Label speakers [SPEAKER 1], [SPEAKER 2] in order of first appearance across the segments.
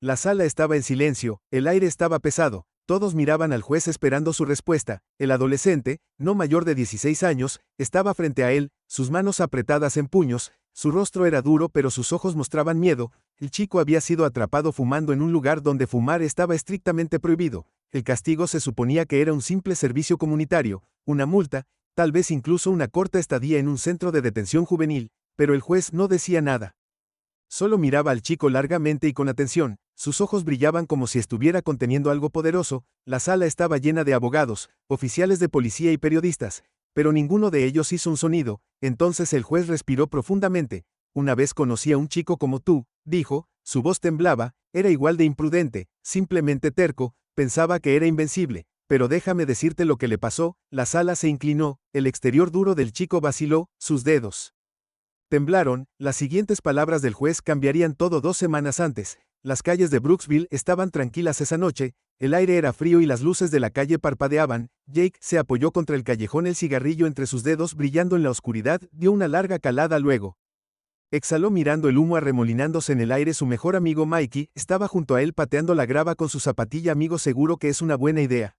[SPEAKER 1] La sala estaba en silencio, el aire estaba pesado, todos miraban al juez esperando su respuesta. El adolescente, no mayor de 16 años, estaba frente a él, sus manos apretadas en puños, su rostro era duro pero sus ojos mostraban miedo. El chico había sido atrapado fumando en un lugar donde fumar estaba estrictamente prohibido. El castigo se suponía que era un simple servicio comunitario, una multa, tal vez incluso una corta estadía en un centro de detención juvenil, pero el juez no decía nada. Solo miraba al chico largamente y con atención, sus ojos brillaban como si estuviera conteniendo algo poderoso. La sala estaba llena de abogados, oficiales de policía y periodistas, pero ninguno de ellos hizo un sonido. Entonces el juez respiró profundamente. Una vez conocí a un chico como tú, dijo, su voz temblaba, era igual de imprudente, simplemente terco, pensaba que era invencible. Pero déjame decirte lo que le pasó. La sala se inclinó, el exterior duro del chico vaciló, sus dedos temblaron. Las siguientes palabras del juez cambiarían todo 2 semanas antes. Las calles de Brooksville estaban tranquilas esa noche, el aire era frío y las luces de la calle parpadeaban. Jake se apoyó contra el callejón, el cigarrillo entre sus dedos brillando en la oscuridad, dio una larga calada luego. Exhaló mirando el humo arremolinándose en el aire. Su mejor amigo Mikey estaba junto a él pateando la grava con su zapatilla. Amigo, ¿seguro que es una buena idea?,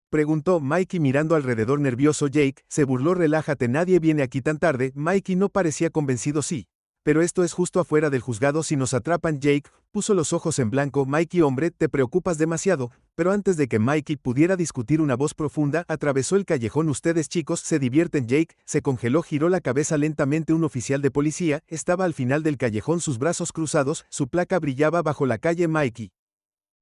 [SPEAKER 1] preguntó Mikey mirando alrededor nervioso. Jake se burló. Relájate, nadie viene aquí tan tarde. Mikey no parecía convencido. Sí, pero esto es justo afuera del juzgado. Si nos atrapan. Jake puso los ojos en blanco. Mikey, hombre, te preocupas demasiado. Pero antes de que Mikey pudiera discutir, una voz profunda atravesó el callejón. Ustedes chicos se divierten. Jake se congeló, giró la cabeza lentamente. Un oficial de policía estaba al final del callejón, sus brazos cruzados, su placa brillaba bajo la calle. Mikey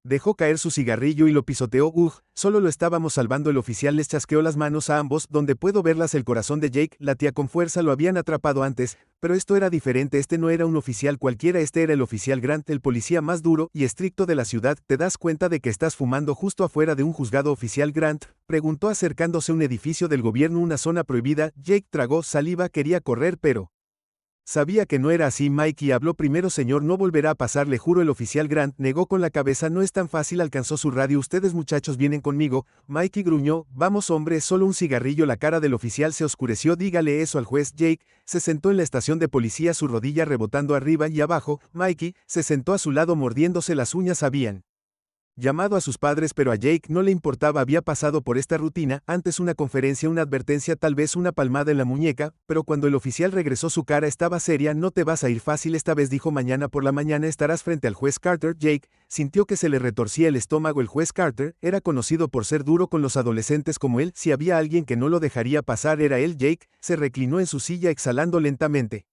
[SPEAKER 1] dejó caer su cigarrillo y lo pisoteó. Solo lo estábamos salvando. El oficial les chasqueó las manos a ambos. Donde puedo verlas. El corazón de Jake latía con fuerza. Lo habían atrapado antes, pero esto era diferente. Este no era un oficial cualquiera, este era el oficial Grant, el policía más duro y estricto de la ciudad. ¿Te das cuenta de que estás fumando justo afuera de un juzgado? Oficial Grant preguntó acercándose a un edificio del gobierno, una zona prohibida. Jake tragó saliva, quería correr pero sabía que no era así. Mikey habló primero. Señor, no volverá a pasar, le juro. El oficial Grant negó con la cabeza. No es tan fácil. Alcanzó su radio. Ustedes muchachos vienen conmigo. Mikey gruñó. Vamos hombre, solo un cigarrillo. La cara del oficial se oscureció. Dígale eso al juez. Jake se sentó en la estación de policía, su rodilla rebotando arriba y abajo. Mikey se sentó a su lado mordiéndose las uñas. Habían llamado a sus padres, pero a Jake no le importaba. Había pasado por esta rutina antes, una conferencia, una advertencia, tal vez una palmada en la muñeca, pero cuando el oficial regresó su cara estaba seria. No te vas a ir fácil esta vez, dijo. Mañana por la mañana estarás frente al juez Carter. Jake sintió que se le retorcía el estómago. El juez Carter era conocido por ser duro con los adolescentes como él. Si había alguien que no lo dejaría pasar era él. Jake se reclinó en su silla exhalando lentamente.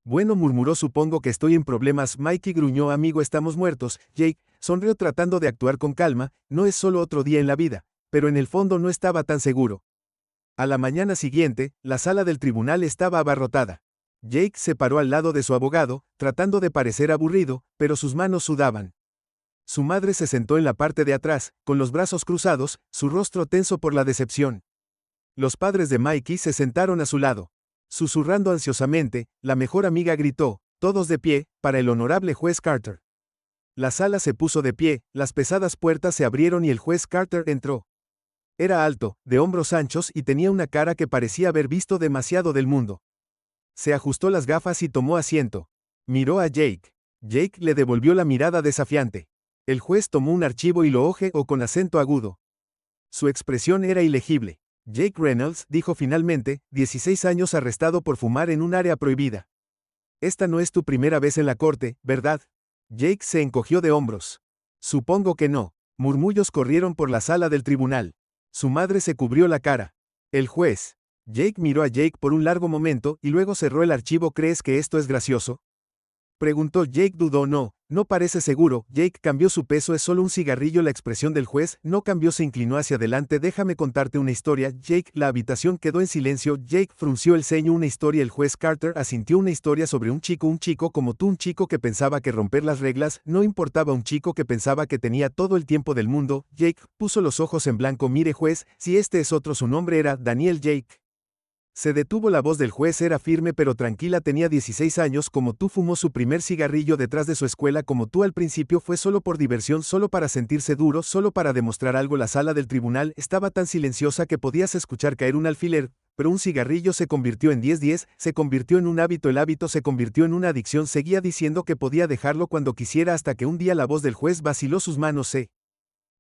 [SPEAKER 1] Bueno, murmuró, supongo que estoy en problemas. Mikey gruñó. Amigo, estamos muertos. Jake sonrió tratando de actuar con calma. No es solo otro día en la vida, pero en el fondo no estaba tan seguro. A la mañana siguiente, la sala del tribunal estaba abarrotada. Jake se paró al lado de su abogado, tratando de parecer aburrido, pero sus manos sudaban. Su madre se sentó en la parte de atrás, con los brazos cruzados, su rostro tenso por la decepción. Los padres de Mikey se sentaron a su lado. Susurrando ansiosamente, la mejor amiga gritó, todos de pie, para el honorable juez Carter. La sala se puso de pie, las pesadas puertas se abrieron y el juez Carter entró. Era alto, de hombros anchos y tenía una cara que parecía haber visto demasiado del mundo. Se ajustó las gafas y tomó asiento. Miró a Jake. Jake le devolvió la mirada desafiante. El juez tomó un archivo y lo hojeó con acento agudo. Su expresión era ilegible. Jake Reynolds, dijo finalmente, 16 años, arrestado por fumar en un área prohibida. Esta no es tu primera vez en la corte, ¿verdad? Jake se encogió de hombros. Supongo que no. Murmullos corrieron por la sala del tribunal. Su madre se cubrió la cara. El juez. Jake miró a Jake por un largo momento y luego cerró el archivo. ¿Crees que esto es gracioso?, preguntó. Jake dudó. No parece seguro. Jake cambió su peso. Es solo un cigarrillo. La expresión del juez no cambió, se inclinó hacia adelante. Déjame contarte una historia. Jake, la habitación quedó en silencio. Jake frunció el ceño. Una historia. El juez Carter asintió. Una historia sobre un chico como tú, un chico que pensaba que romper las reglas no importaba, un chico que pensaba que tenía todo el tiempo del mundo. Jake puso los ojos en blanco. Mire juez, si este es otro, su nombre era Daniel. Jake se detuvo. La voz del juez era firme pero tranquila. Tenía 16 años como tú, fumó su primer cigarrillo detrás de su escuela como tú. Al principio fue solo por diversión, solo para sentirse duro, solo para demostrar algo. La sala del tribunal estaba tan silenciosa que podías escuchar caer un alfiler. Pero un cigarrillo se convirtió en 10, se convirtió en un hábito, el hábito se convirtió en una adicción, seguía diciendo que podía dejarlo cuando quisiera hasta que un día la voz del juez vaciló, sus manos se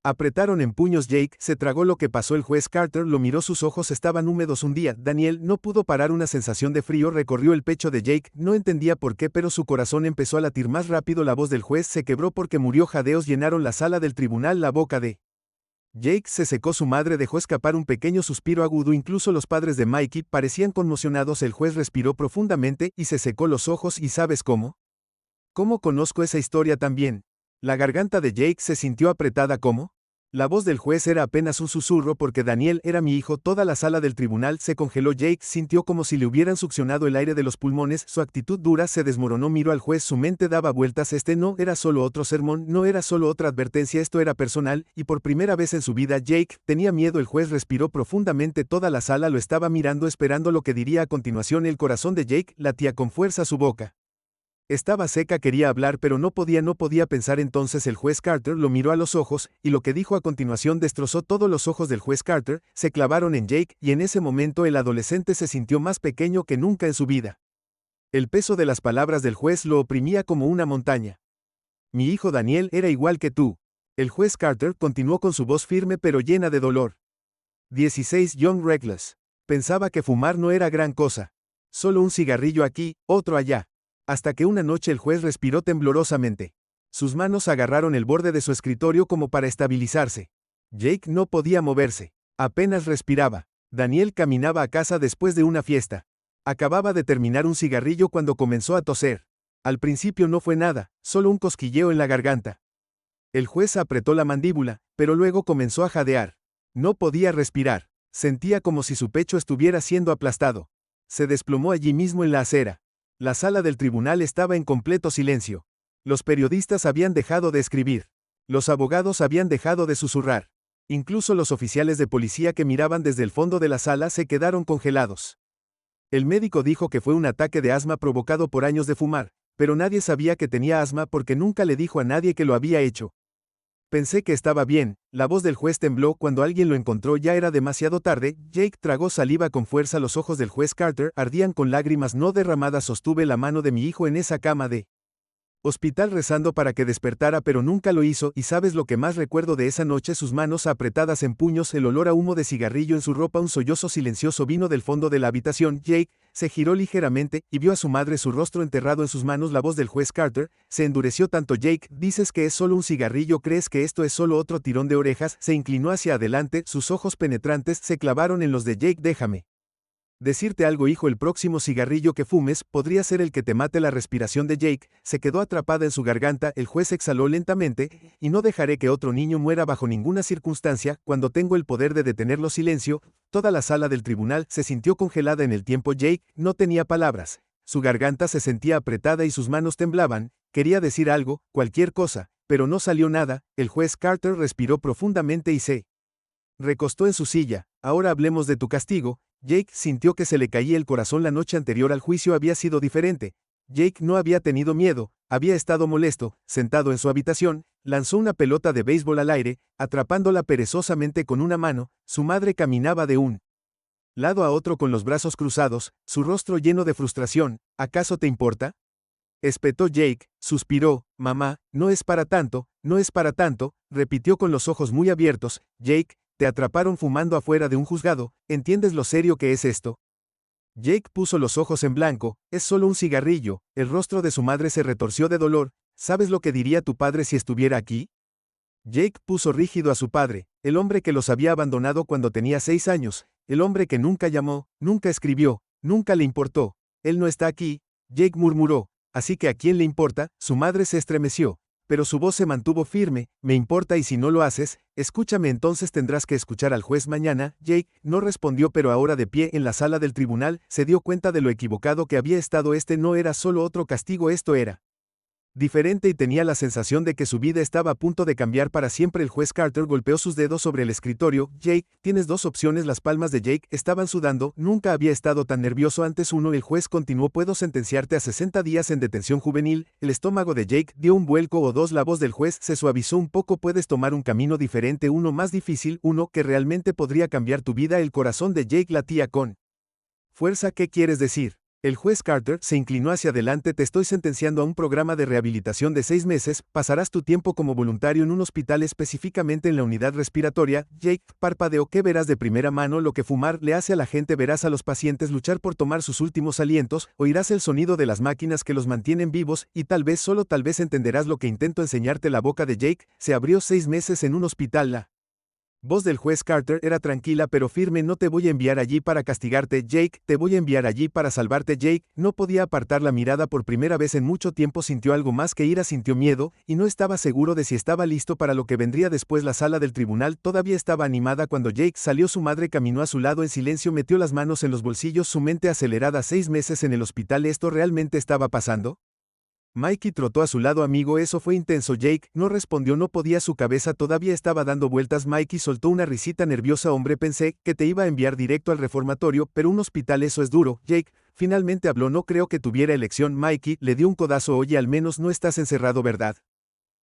[SPEAKER 1] apretaron en puños. Jake se tragó lo que pasó, el juez Carter lo miró, sus ojos estaban húmedos. Un día, Daniel no pudo parar, una sensación de frío recorrió el pecho de Jake, no entendía por qué, pero su corazón empezó a latir más rápido. La voz del juez se quebró porque murió, jadeos llenaron la sala del tribunal, la boca de Jake se secó, su madre dejó escapar un pequeño suspiro agudo, incluso los padres de Mikey parecían conmocionados. El juez respiró profundamente y se secó los ojos. ¿Y sabes cómo? ¿Cómo conozco esa historia también? La garganta de Jake se sintió apretada. ¿Cómo? La voz del juez era apenas un susurro porque Daniel era mi hijo. Toda la sala del tribunal se congeló. Jake sintió como si le hubieran succionado el aire de los pulmones, su actitud dura se desmoronó, miró al juez, su mente daba vueltas. Este no era solo otro sermón, no era solo otra advertencia, esto era personal, y por primera vez en su vida Jake tenía miedo. El juez respiró profundamente, toda la sala lo estaba mirando esperando lo que diría a continuación. El corazón de Jake latía con fuerza, su boca estaba seca, quería hablar pero no podía pensar. Entonces el juez Carter lo miró a los ojos, y lo que dijo a continuación destrozó todos los ojos del juez Carter, se clavaron en Jake, y en ese momento el adolescente se sintió más pequeño que nunca en su vida. El peso de las palabras del juez lo oprimía como una montaña. Mi hijo Daniel era igual que tú. El juez Carter continuó con su voz firme pero llena de dolor. 16 Young Reckless. Pensaba que fumar no era gran cosa. Solo un cigarrillo aquí, otro allá. Hasta que una noche el juez respiró temblorosamente. Sus manos agarraron el borde de su escritorio como para estabilizarse. Jake no podía moverse. Apenas respiraba. Daniel caminaba a casa después de una fiesta. Acababa de terminar un cigarrillo cuando comenzó a toser. Al principio no fue nada, solo un cosquilleo en la garganta. El juez apretó la mandíbula, pero luego comenzó a jadear. No podía respirar. Sentía como si su pecho estuviera siendo aplastado. Se desplomó allí mismo en la acera. La sala del tribunal estaba en completo silencio. Los periodistas habían dejado de escribir. Los abogados habían dejado de susurrar. Incluso los oficiales de policía que miraban desde el fondo de la sala se quedaron congelados. El médico dijo que fue un ataque de asma provocado por años de fumar, pero nadie sabía que tenía asma porque nunca le dijo a nadie que lo había hecho. Pensé que estaba bien. La voz del juez tembló cuando alguien lo encontró, ya era demasiado tarde. Jake tragó saliva con fuerza, los ojos del juez Carter ardían con lágrimas no derramadas. Sostuve la mano de mi hijo en esa cama de hospital rezando para que despertara, pero nunca lo hizo. ¿Y sabes lo que más recuerdo de esa noche? Sus manos apretadas en puños, el olor a humo de cigarrillo en su ropa. Un sollozo silencioso vino del fondo de la habitación. Jake se giró ligeramente y vio a su madre, su rostro enterrado en sus manos. La voz del juez Carter se endureció tanto. Jake, dices que es solo un cigarrillo, ¿crees que esto es solo otro tirón de orejas? Se inclinó hacia adelante, sus ojos penetrantes se clavaron en los de Jake. Déjame decirte algo, hijo, el próximo cigarrillo que fumes podría ser el que te mate. La respiración de Jake se quedó atrapada en su garganta. El juez exhaló lentamente, y no dejaré que otro niño muera bajo ninguna circunstancia. Cuando tengo el poder de detenerlo. Silencio. Toda la sala del tribunal se sintió congelada en el tiempo. Jake no tenía palabras. Su garganta se sentía apretada y sus manos temblaban. Quería decir algo, cualquier cosa, pero no salió nada. El juez Carter respiró profundamente y se recostó en su silla. Ahora hablemos de tu castigo. Jake sintió que se le caía el corazón. La noche anterior al juicio había sido diferente. Jake no había tenido miedo, había estado molesto. Sentado en su habitación, lanzó una pelota de béisbol al aire, atrapándola perezosamente con una mano. Su madre caminaba de un lado a otro con los brazos cruzados, su rostro lleno de frustración. ¿Acaso te importa? Espetó Jake, suspiró. Mamá, no es para tanto, no es para tanto, repitió con los ojos muy abiertos. Jake, te atraparon fumando afuera de un juzgado, ¿entiendes lo serio que es esto? Jake puso los ojos en blanco. Es solo un cigarrillo. El rostro de su madre se retorció de dolor. ¿Sabes lo que diría tu padre si estuviera aquí? Jake puso rígido a su padre, el hombre que los había abandonado cuando tenía 6 años, el hombre que nunca llamó, nunca escribió, nunca le importó. Él no está aquí, Jake murmuró. Así que ¿a quién le importa? Su madre se estremeció, pero su voz se mantuvo firme. Me importa, y si no lo haces, escúchame, entonces tendrás que escuchar al juez mañana. Jake no respondió, pero ahora de pie en la sala del tribunal, se dio cuenta de lo equivocado que había estado. Este no era solo otro castigo, esto era diferente, y tenía la sensación de que su vida estaba a punto de cambiar para siempre. El juez Carter golpeó sus dedos sobre el escritorio. Jake, tienes dos opciones. Las palmas de Jake estaban sudando, nunca había estado tan nervioso antes. Uno, el juez continuó, puedo sentenciarte a 60 días en detención juvenil. El estómago de Jake dio un vuelco. O dos, la voz del juez se suavizó un poco, puedes tomar un camino diferente, uno más difícil, uno que realmente podría cambiar tu vida. El corazón de Jake latía con Fuerza, ¿qué quieres decir? El juez Carter se inclinó hacia adelante. Te estoy sentenciando a un programa de rehabilitación de 6 meses, pasarás tu tiempo como voluntario en un hospital específicamente en la unidad respiratoria. Jake parpadeó. ¿Qué verás de primera mano lo que fumar le hace a la gente? Verás a los pacientes luchar por tomar sus últimos alientos, oirás el sonido de las máquinas que los mantienen vivos, y tal vez, solo tal vez entenderás lo que intento enseñarte. La boca de Jake se abrió. 6 meses en un hospital. La voz del juez Carter era tranquila pero firme. No te voy a enviar allí para castigarte, Jake, te voy a enviar allí para salvarte. Jake no podía apartar la mirada. Por primera vez en mucho tiempo sintió algo más que ira, sintió miedo, y no estaba seguro de si estaba listo para lo que vendría después. La sala del tribunal todavía estaba animada cuando Jake salió. Su madre caminó a su lado en silencio, metió las manos en los bolsillos, su mente acelerada. 6 meses en el hospital, ¿esto realmente estaba pasando? Mikey trotó a su lado. Amigo, eso fue intenso. Jake no respondió, no podía, su cabeza todavía estaba dando vueltas. Mikey soltó una risita nerviosa. Hombre, pensé que te iba a enviar directo al reformatorio, pero un hospital, eso es duro. Jake finalmente habló. No creo que tuviera elección. Mikey le dio un codazo. Oye, al menos no estás encerrado, ¿verdad?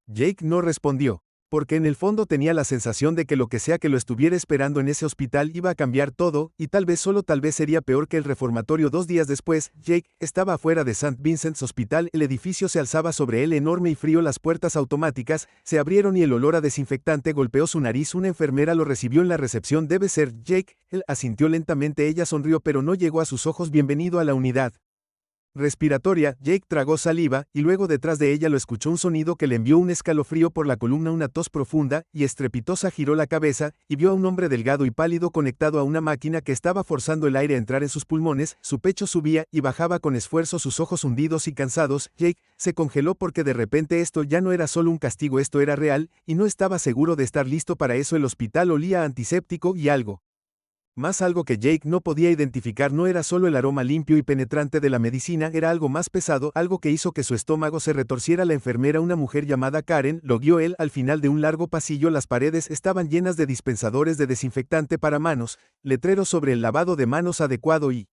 [SPEAKER 1] Jake no respondió, porque en el fondo tenía la sensación de que lo que sea que lo estuviera esperando en ese hospital iba a cambiar todo, y tal vez, solo tal vez, sería peor que el reformatorio. 2 días después, Jake estaba afuera de St. Vincent's Hospital. El edificio se alzaba sobre él enorme y frío. Las puertas automáticas se abrieron y el olor a desinfectante golpeó su nariz. Una enfermera lo recibió en la recepción. Debe ser Jake. Él asintió lentamente. Ella sonrió pero no llegó a sus ojos. Bienvenido a la unidad respiratoria. Jake tragó saliva, y luego detrás de ella lo escuchó un sonido que le envió un escalofrío por la columna. Una tos profunda y estrepitosa. Giró la cabeza, y vio a un hombre delgado y pálido conectado a una máquina que estaba forzando el aire a entrar en sus pulmones. Su pecho subía y bajaba con esfuerzo, sus ojos hundidos y cansados. Jake se congeló porque de repente esto ya no era solo un castigo, esto era real, y no estaba seguro de estar listo para eso. El hospital olía a antiséptico y algo más, algo que Jake no podía identificar. No era solo el aroma limpio y penetrante de la medicina, era algo más pesado, algo que hizo que su estómago se retorciera. La enfermera, una mujer llamada Karen, lo guió él al final de un largo pasillo. Las paredes estaban llenas de dispensadores de desinfectante para manos, letreros sobre el lavado de manos adecuado y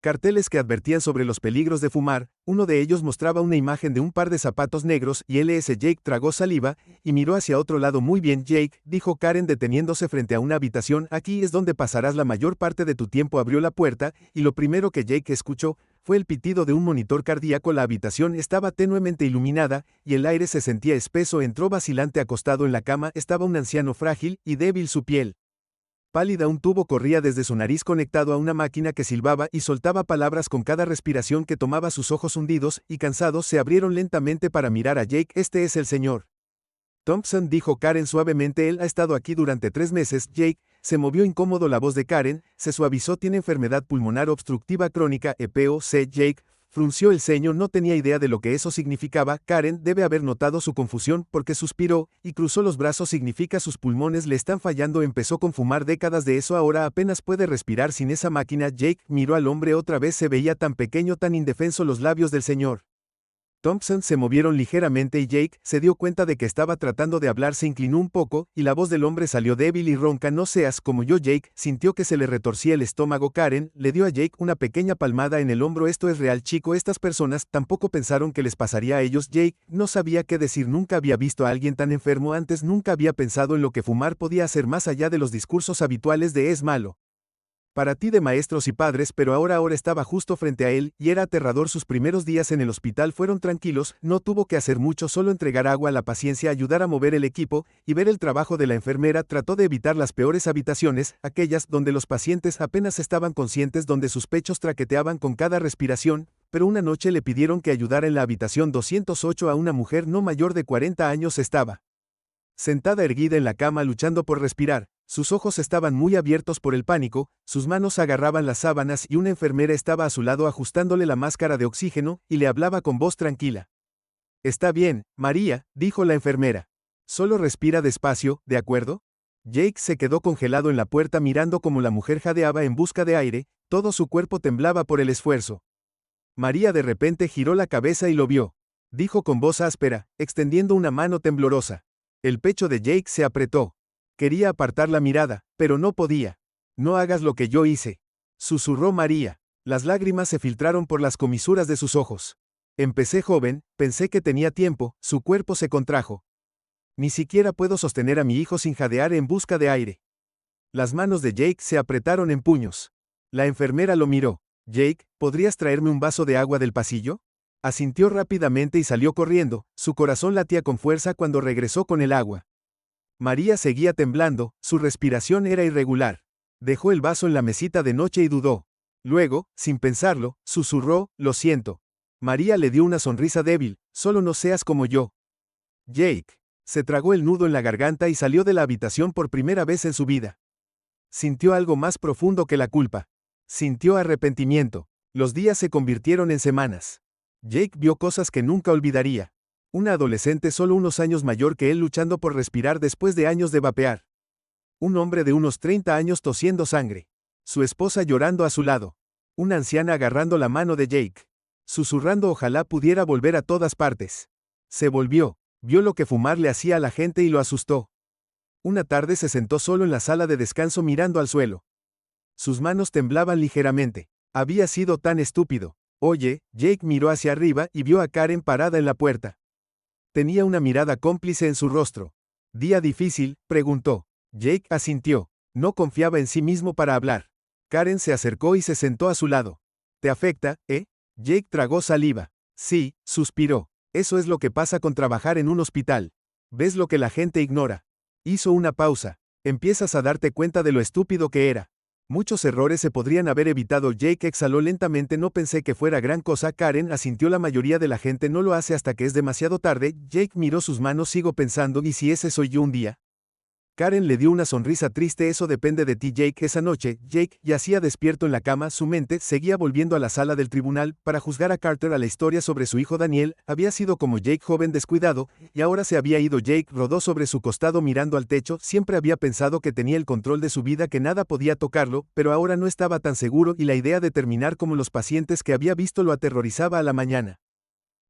[SPEAKER 1] carteles que advertían sobre los peligros de fumar. Uno de ellos mostraba una imagen de un par de zapatos negros y LS. Jake tragó saliva y miró hacia otro lado. Muy bien, Jake, dijo Karen deteniéndose frente a una habitación. Aquí es donde pasarás la mayor parte de tu tiempo. Abrió la puerta, y lo primero que Jake escuchó fue el pitido de un monitor cardíaco. La habitación estaba tenuemente iluminada, y el aire se sentía espeso. Entró vacilante. Acostado en la cama estaba un anciano frágil y débil, su piel pálida. Un tubo corría desde su nariz conectado a una máquina que silbaba y soltaba palabras con cada respiración que tomaba. Sus ojos hundidos y cansados se abrieron lentamente para mirar a Jake. Este es el señor Thompson, dijo Karen suavemente. Él ha estado aquí durante 3 meses. Jake se movió incómodo. La voz de Karen se suavizó. Tiene enfermedad pulmonar obstructiva crónica, EPOC. Jake frunció el ceño. No tenía idea de lo que eso significaba. Karen debe haber notado su confusión porque suspiró y cruzó los brazos. Significa sus pulmones le están fallando. Empezó con fumar décadas de eso, ahora apenas puede respirar sin esa máquina. Jake miró al hombre otra vez. Se veía tan pequeño, tan indefenso. Los labios del señor Thompson se movieron ligeramente y Jake se dio cuenta de que estaba tratando de hablar. Se inclinó un poco, y la voz del hombre salió débil y ronca. No seas como yo. Jake sintió que se le retorcía el estómago. Karen le dio a Jake una pequeña palmada en el hombro. Esto es real, chico. Estas personas tampoco pensaron que les pasaría a ellos. Jake no sabía qué decir. Nunca había visto a alguien tan enfermo antes. Nunca había pensado en lo que fumar podía hacer más allá de los discursos habituales de es malo para ti de maestros y padres, pero ahora estaba justo frente a él, y era aterrador. Sus primeros días en el hospital fueron tranquilos. No tuvo que hacer mucho, solo entregar agua, la paciencia, ayudar a mover el equipo, y ver el trabajo de la enfermera. Trató de evitar las peores habitaciones, aquellas donde los pacientes apenas estaban conscientes, donde sus pechos traqueteaban con cada respiración, pero una noche le pidieron que ayudara en la habitación 208 a una mujer no mayor de 40 años. Estaba sentada erguida en la cama luchando por respirar. Sus ojos estaban muy abiertos por el pánico, sus manos agarraban las sábanas y una enfermera estaba a su lado ajustándole la máscara de oxígeno, y le hablaba con voz tranquila. Está bien, María, dijo la enfermera. Solo respira despacio, ¿de acuerdo? Jake se quedó congelado en la puerta mirando cómo la mujer jadeaba en busca de aire, todo su cuerpo temblaba por el esfuerzo. María de repente giró la cabeza y lo vio. Dijo con voz áspera, extendiendo una mano temblorosa. El pecho de Jake se apretó. Quería apartar la mirada, pero no podía. No hagas lo que yo hice, susurró María. Las lágrimas se filtraron por las comisuras de sus ojos. Empecé joven, pensé que tenía tiempo. Su cuerpo se contrajo. Ni siquiera puedo sostener a mi hijo sin jadear en busca de aire. Las manos de Jake se apretaron en puños. La enfermera lo miró. Jake, ¿podrías traerme un vaso de agua del pasillo? Asintió rápidamente y salió corriendo, su corazón latía con fuerza cuando regresó con el agua. María seguía temblando, su respiración era irregular. Dejó el vaso en la mesita de noche y dudó. Luego, sin pensarlo, susurró, lo siento. María le dio una sonrisa débil, solo no seas como yo. Jake. Se tragó el nudo en la garganta y salió de la habitación por primera vez en su vida. Sintió algo más profundo que la culpa. Sintió arrepentimiento. Los días se convirtieron en semanas. Jake vio cosas que nunca olvidaría. Una adolescente solo unos años mayor que él luchando por respirar después de años de vapear. Un hombre de unos 30 años tosiendo sangre. Su esposa llorando a su lado. Una anciana agarrando la mano de Jake. Susurrando ojalá pudiera volver a todas partes. Se volvió. Vio lo que fumar le hacía a la gente y lo asustó. Una tarde se sentó solo en la sala de descanso mirando al suelo. Sus manos temblaban ligeramente. Había sido tan estúpido. Oye, Jake miró hacia arriba y vio a Karen parada en la puerta. Tenía una mirada cómplice en su rostro. ¿Día difícil?, preguntó. Jake asintió. No confiaba en sí mismo para hablar. Karen se acercó y se sentó a su lado. ¿Te afecta, eh? Jake tragó saliva. Sí, suspiró. Eso es lo que pasa con trabajar en un hospital. ¿Ves lo que la gente ignora? Hizo una pausa. Empiezas a darte cuenta de lo estúpido que era. Muchos errores se podrían haber evitado. Jake exhaló lentamente. No pensé que fuera gran cosa. Karen asintió. La mayoría de la gente no lo hace hasta que es demasiado tarde. Jake miró sus manos. Sigo pensando, ¿y si ese soy yo un día? Karen le dio una sonrisa triste. Eso depende de ti, Jake. Esa noche, Jake yacía despierto en la cama. Su mente seguía volviendo a la sala del tribunal para juzgar a Carter. A la historia sobre su hijo Daniel había sido como Jake joven descuidado, y ahora se había ido. Jake rodó sobre su costado mirando al techo. Siempre había pensado que tenía el control de su vida, que nada podía tocarlo, pero ahora no estaba tan seguro y la idea de terminar como los pacientes que había visto lo aterrorizaba a la mañana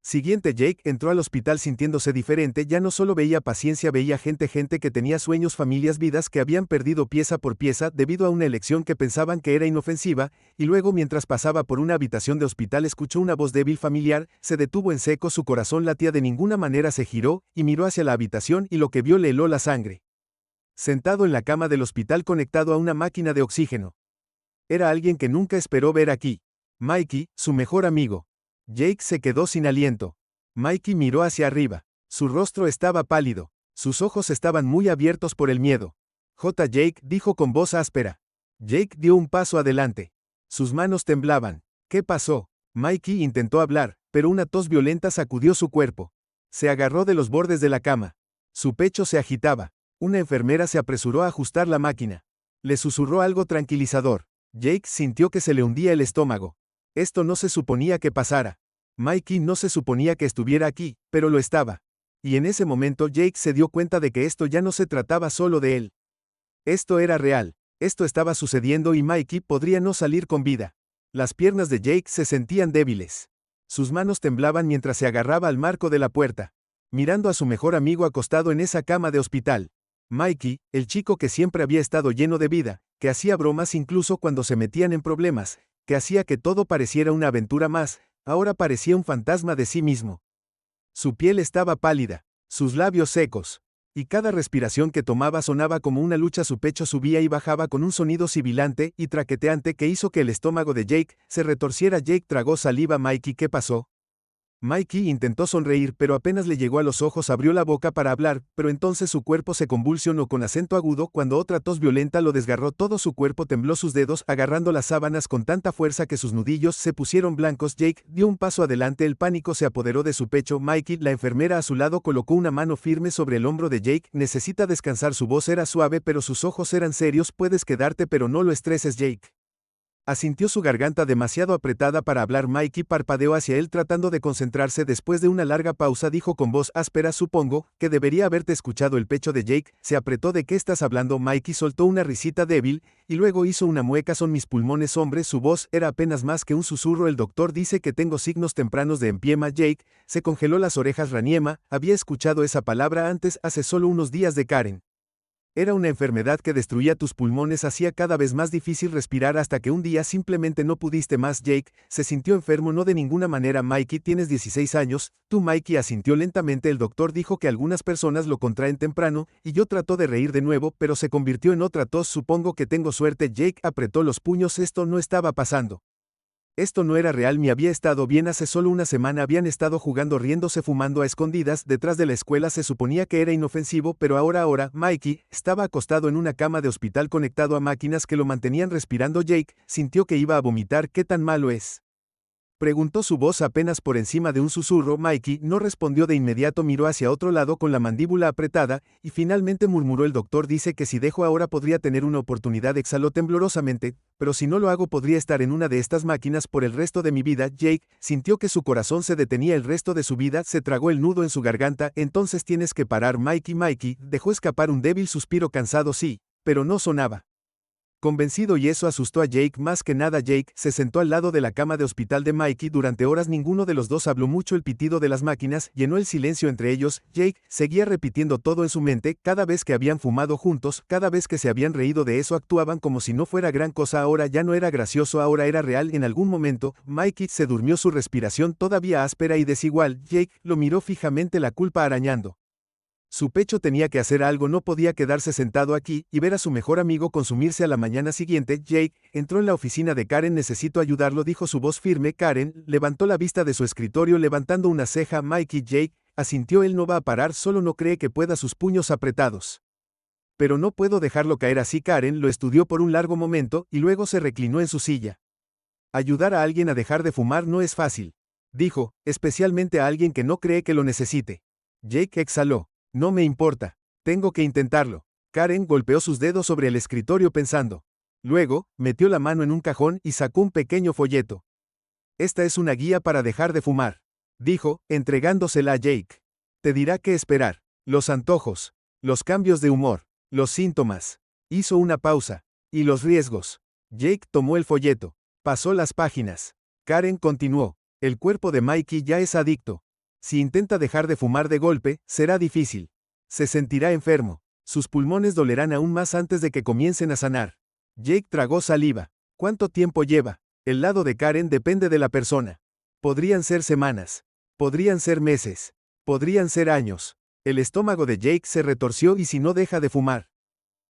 [SPEAKER 1] siguiente. Jake entró al hospital sintiéndose diferente. Ya no solo veía paciencia, veía gente que tenía sueños, familias, vidas que habían perdido pieza por pieza debido a una elección que pensaban que era inofensiva, y luego mientras pasaba por una habitación de hospital escuchó una voz débil familiar, se detuvo en seco, su corazón latía de ninguna manera, se giró, y miró hacia la habitación y lo que vio le heló la sangre. Sentado en la cama del hospital conectado a una máquina de oxígeno. Era alguien que nunca esperó ver aquí. Mikey, su mejor amigo. Jake se quedó sin aliento. Mikey miró hacia arriba. Su rostro estaba pálido. Sus ojos estaban muy abiertos por el miedo. Jake dijo con voz áspera. Jake dio un paso adelante. Sus manos temblaban. ¿Qué pasó? Mikey intentó hablar, pero una tos violenta sacudió su cuerpo. Se agarró de los bordes de la cama. Su pecho se agitaba. Una enfermera se apresuró a ajustar la máquina. Le susurró algo tranquilizador. Jake sintió que se le hundía el estómago. Esto no se suponía que pasara. Mikey no se suponía que estuviera aquí, pero lo estaba. Y en ese momento Jake se dio cuenta de que esto ya no se trataba solo de él. Esto era real. Esto estaba sucediendo y Mikey podría no salir con vida. Las piernas de Jake se sentían débiles. Sus manos temblaban mientras se agarraba al marco de la puerta, mirando a su mejor amigo acostado en esa cama de hospital. Mikey, el chico que siempre había estado lleno de vida, que hacía bromas incluso cuando se metían en problemas, que hacía que todo pareciera una aventura más, ahora parecía un fantasma de sí mismo. Su piel estaba pálida, sus labios secos, y cada respiración que tomaba sonaba como una lucha. Su pecho subía y bajaba con un sonido sibilante y traqueteante que hizo que el estómago de Jake se retorciera. Jake tragó saliva. Mikey, ¿qué pasó? Mikey intentó sonreír, pero apenas le llegó a los ojos. Abrió la boca para hablar, pero entonces su cuerpo se convulsionó con acento agudo cuando otra tos violenta lo desgarró. Todo su cuerpo tembló, sus dedos agarrando las sábanas con tanta fuerza que sus nudillos se pusieron blancos. Jake dio un paso adelante, el pánico se apoderó de su pecho. Mikey, la enfermera a su lado, colocó una mano firme sobre el hombro de Jake. Necesita descansar. Su voz era suave, pero sus ojos eran serios. Puedes quedarte, pero no lo estreses, Jake. Asintió, su garganta demasiado apretada para hablar. Mikey parpadeó hacia él tratando de concentrarse. Después de una larga pausa dijo con voz áspera, supongo que debería haberte escuchado. El pecho de Jake se apretó. ¿De qué estás hablando? Mikey soltó una risita débil, y luego hizo una mueca. Son mis pulmones, hombre. Su voz era apenas más que un susurro. El doctor dice que tengo signos tempranos de empiema. Jake se congeló las orejas. Raniema, había escuchado esa palabra antes, hace solo unos días, de Karen. Era una enfermedad que destruía tus pulmones, hacía cada vez más difícil respirar hasta que un día simplemente no pudiste más. Jake se sintió enfermo, no de ninguna manera. Mikey, tienes 16 años, tú. Mikey asintió lentamente. El doctor dijo que algunas personas lo contraen temprano, y yo trató de reír de nuevo, pero se convirtió en otra tos. Supongo que tengo suerte. Jake apretó los puños. Esto no estaba pasando. Esto no era real. Me había estado bien hace solo una semana. Habían estado jugando, riéndose, fumando a escondidas detrás de la escuela. Se suponía que era inofensivo, pero ahora, Mikey estaba acostado en una cama de hospital conectado a máquinas que lo mantenían respirando. Jake sintió que iba a vomitar. ¿Qué tan malo es?, preguntó, su voz apenas por encima de un susurro. Mikey no respondió de inmediato, miró hacia otro lado con la mandíbula apretada, y finalmente murmuró: el doctor dice que si dejo ahora podría tener una oportunidad. Exhaló temblorosamente, pero si no lo hago podría estar en una de estas máquinas por el resto de mi vida. Jake sintió que su corazón se detenía el resto de su vida, se tragó el nudo en su garganta. Entonces tienes que parar, Mikey. Mikey dejó escapar un débil suspiro cansado. Sí, pero no sonaba convencido, y eso asustó a Jake más que nada. Jake se sentó al lado de la cama de hospital de Mikey. Durante horas ninguno de los dos habló mucho. El pitido de las máquinas llenó el silencio entre ellos. Jake seguía repitiendo todo en su mente. Cada vez que habían fumado juntos, cada vez que se habían reído de eso, actuaban como si no fuera gran cosa. Ahora ya no era gracioso, ahora era real. En algún momento, Mikey se durmió, su respiración todavía áspera y desigual. Jake lo miró fijamente, la culpa arañando su pecho. Tenía que hacer algo, no podía quedarse sentado aquí y ver a su mejor amigo consumirse. A la mañana siguiente, Jake entró en la oficina de Karen. Necesito ayudarlo, dijo su voz firme. Karen levantó la vista de su escritorio levantando una ceja. Mikey. Jake asintió. Él no va a parar, solo no cree que pueda, sus puños apretados. Pero no puedo dejarlo caer así. Karen lo estudió por un largo momento y luego se reclinó en su silla. Ayudar a alguien a dejar de fumar no es fácil, dijo, especialmente a alguien que no cree que lo necesite. Jake exhaló. No me importa. Tengo que intentarlo. Karen golpeó sus dedos sobre el escritorio pensando. Luego, metió la mano en un cajón y sacó un pequeño folleto. Esta es una guía para dejar de fumar, dijo, entregándosela a Jake. Te dirá qué esperar. Los antojos, los cambios de humor, los síntomas. Hizo una pausa. Y los riesgos. Jake tomó el folleto. Pasó las páginas. Karen continuó. El cuerpo de Mikey ya es adicto. Si intenta dejar de fumar de golpe, será difícil. Se sentirá enfermo. Sus pulmones dolerán aún más antes de que comiencen a sanar. Jake tragó saliva. ¿Cuánto tiempo lleva? El lado de Karen depende de la persona. Podrían ser semanas. Podrían ser meses. Podrían ser años. El estómago de Jake se retorció. ¿Y si no deja de fumar?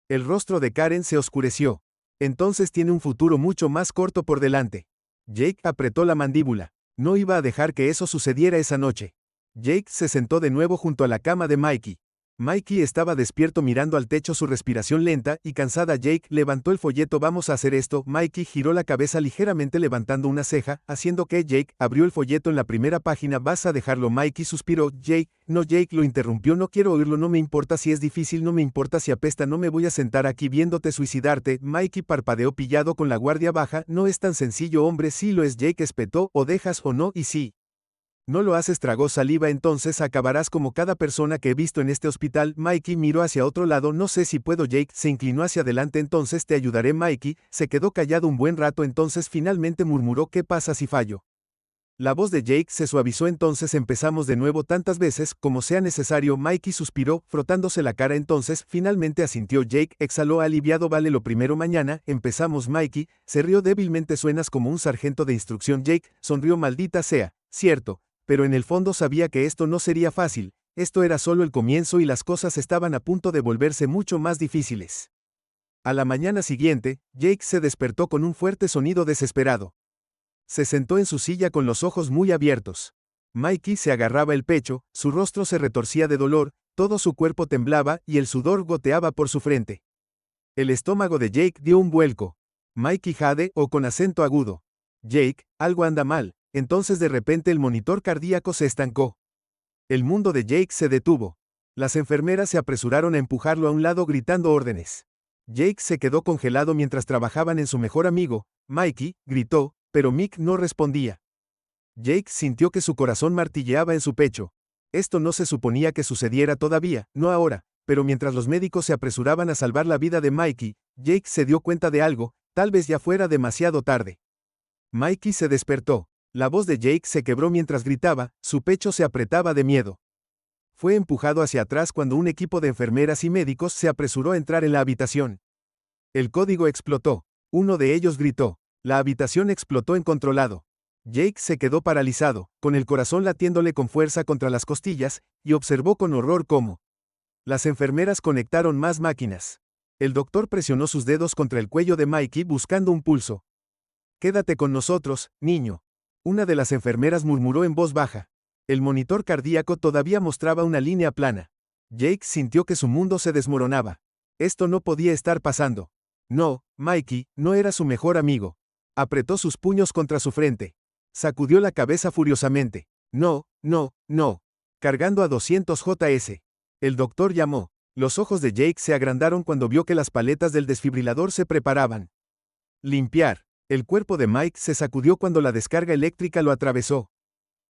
[SPEAKER 1] El rostro de Karen se oscureció. Entonces tiene un futuro mucho más corto por delante. Jake apretó la mandíbula. No iba a dejar que eso sucediera esa noche. Jake se sentó de nuevo junto a la cama de Mikey. Mikey estaba despierto mirando al techo, su respiración lenta y cansada. Jake levantó el folleto. Vamos a hacer esto. Mikey giró la cabeza ligeramente levantando una ceja, haciendo que Jake abrió el folleto en la primera página. ¿Vas a dejarlo? Mikey suspiró. Jake, no. Jake lo interrumpió. No quiero oírlo. No me importa si es difícil, no me importa si apesta, no me voy a sentar aquí viéndote suicidarte. Mikey parpadeó, pillado con la guardia baja. No es tan sencillo, hombre. Sí lo es. Jake espetó. O dejas o no, y sí. No lo haces, tragó saliva. Entonces acabarás como cada persona que he visto en este hospital. Mikey miró hacia otro lado. No sé si puedo. Jake se inclinó hacia adelante. Entonces te ayudaré. Mikey se quedó callado un buen rato. Entonces finalmente murmuró: ¿qué pasa si fallo? La voz de Jake se suavizó. Entonces empezamos de nuevo, tantas veces como sea necesario. Mikey suspiró, frotándose la cara. Entonces finalmente asintió. Jake exhaló aliviado. Vale, lo primero, mañana empezamos. Mikey se rió débilmente. Suenas como un sargento de instrucción. Jake sonrió. Maldita sea, cierto. Pero en el fondo sabía que esto no sería fácil. Esto era solo el comienzo y las cosas estaban a punto de volverse mucho más difíciles. A la mañana siguiente, Jake se despertó con un fuerte sonido desesperado. Se sentó en su silla con los ojos muy abiertos. Mikey se agarraba el pecho, su rostro se retorcía de dolor, todo su cuerpo temblaba y el sudor goteaba por su frente. El estómago de Jake dio un vuelco. Mikey jade o con acento agudo. Jake, algo anda mal. Entonces de repente el monitor cardíaco se estancó. El mundo de Jake se detuvo. Las enfermeras se apresuraron a empujarlo a un lado gritando órdenes. Jake se quedó congelado mientras trabajaban en su mejor amigo. Mikey gritó, pero Mick no respondía. Jake sintió que su corazón martilleaba en su pecho. Esto no se suponía que sucediera todavía, no ahora, pero mientras los médicos se apresuraban a salvar la vida de Mikey, Jake se dio cuenta de algo, tal vez ya fuera demasiado tarde. Mikey se despertó. La voz de Jake se quebró mientras gritaba, su pecho se apretaba de miedo. Fue empujado hacia atrás cuando un equipo de enfermeras y médicos se apresuró a entrar en la habitación. El código explotó. Uno de ellos gritó. La habitación explotó incontrolado. Jake se quedó paralizado, con el corazón latiéndole con fuerza contra las costillas, y observó con horror cómo las enfermeras conectaron más máquinas. El doctor presionó sus dedos contra el cuello de Mikey buscando un pulso. «Quédate con nosotros, niño», una de las enfermeras murmuró en voz baja. El monitor cardíaco todavía mostraba una línea plana. Jake sintió que su mundo se desmoronaba. Esto no podía estar pasando. No, Mikey no era su mejor amigo. Apretó sus puños contra su frente. Sacudió la cabeza furiosamente. No, no, no. Cargando a 200 JS. El doctor llamó. Los ojos de Jake se agrandaron cuando vio que las paletas del desfibrilador se preparaban. Limpiar. El cuerpo de Mike se sacudió cuando la descarga eléctrica lo atravesó.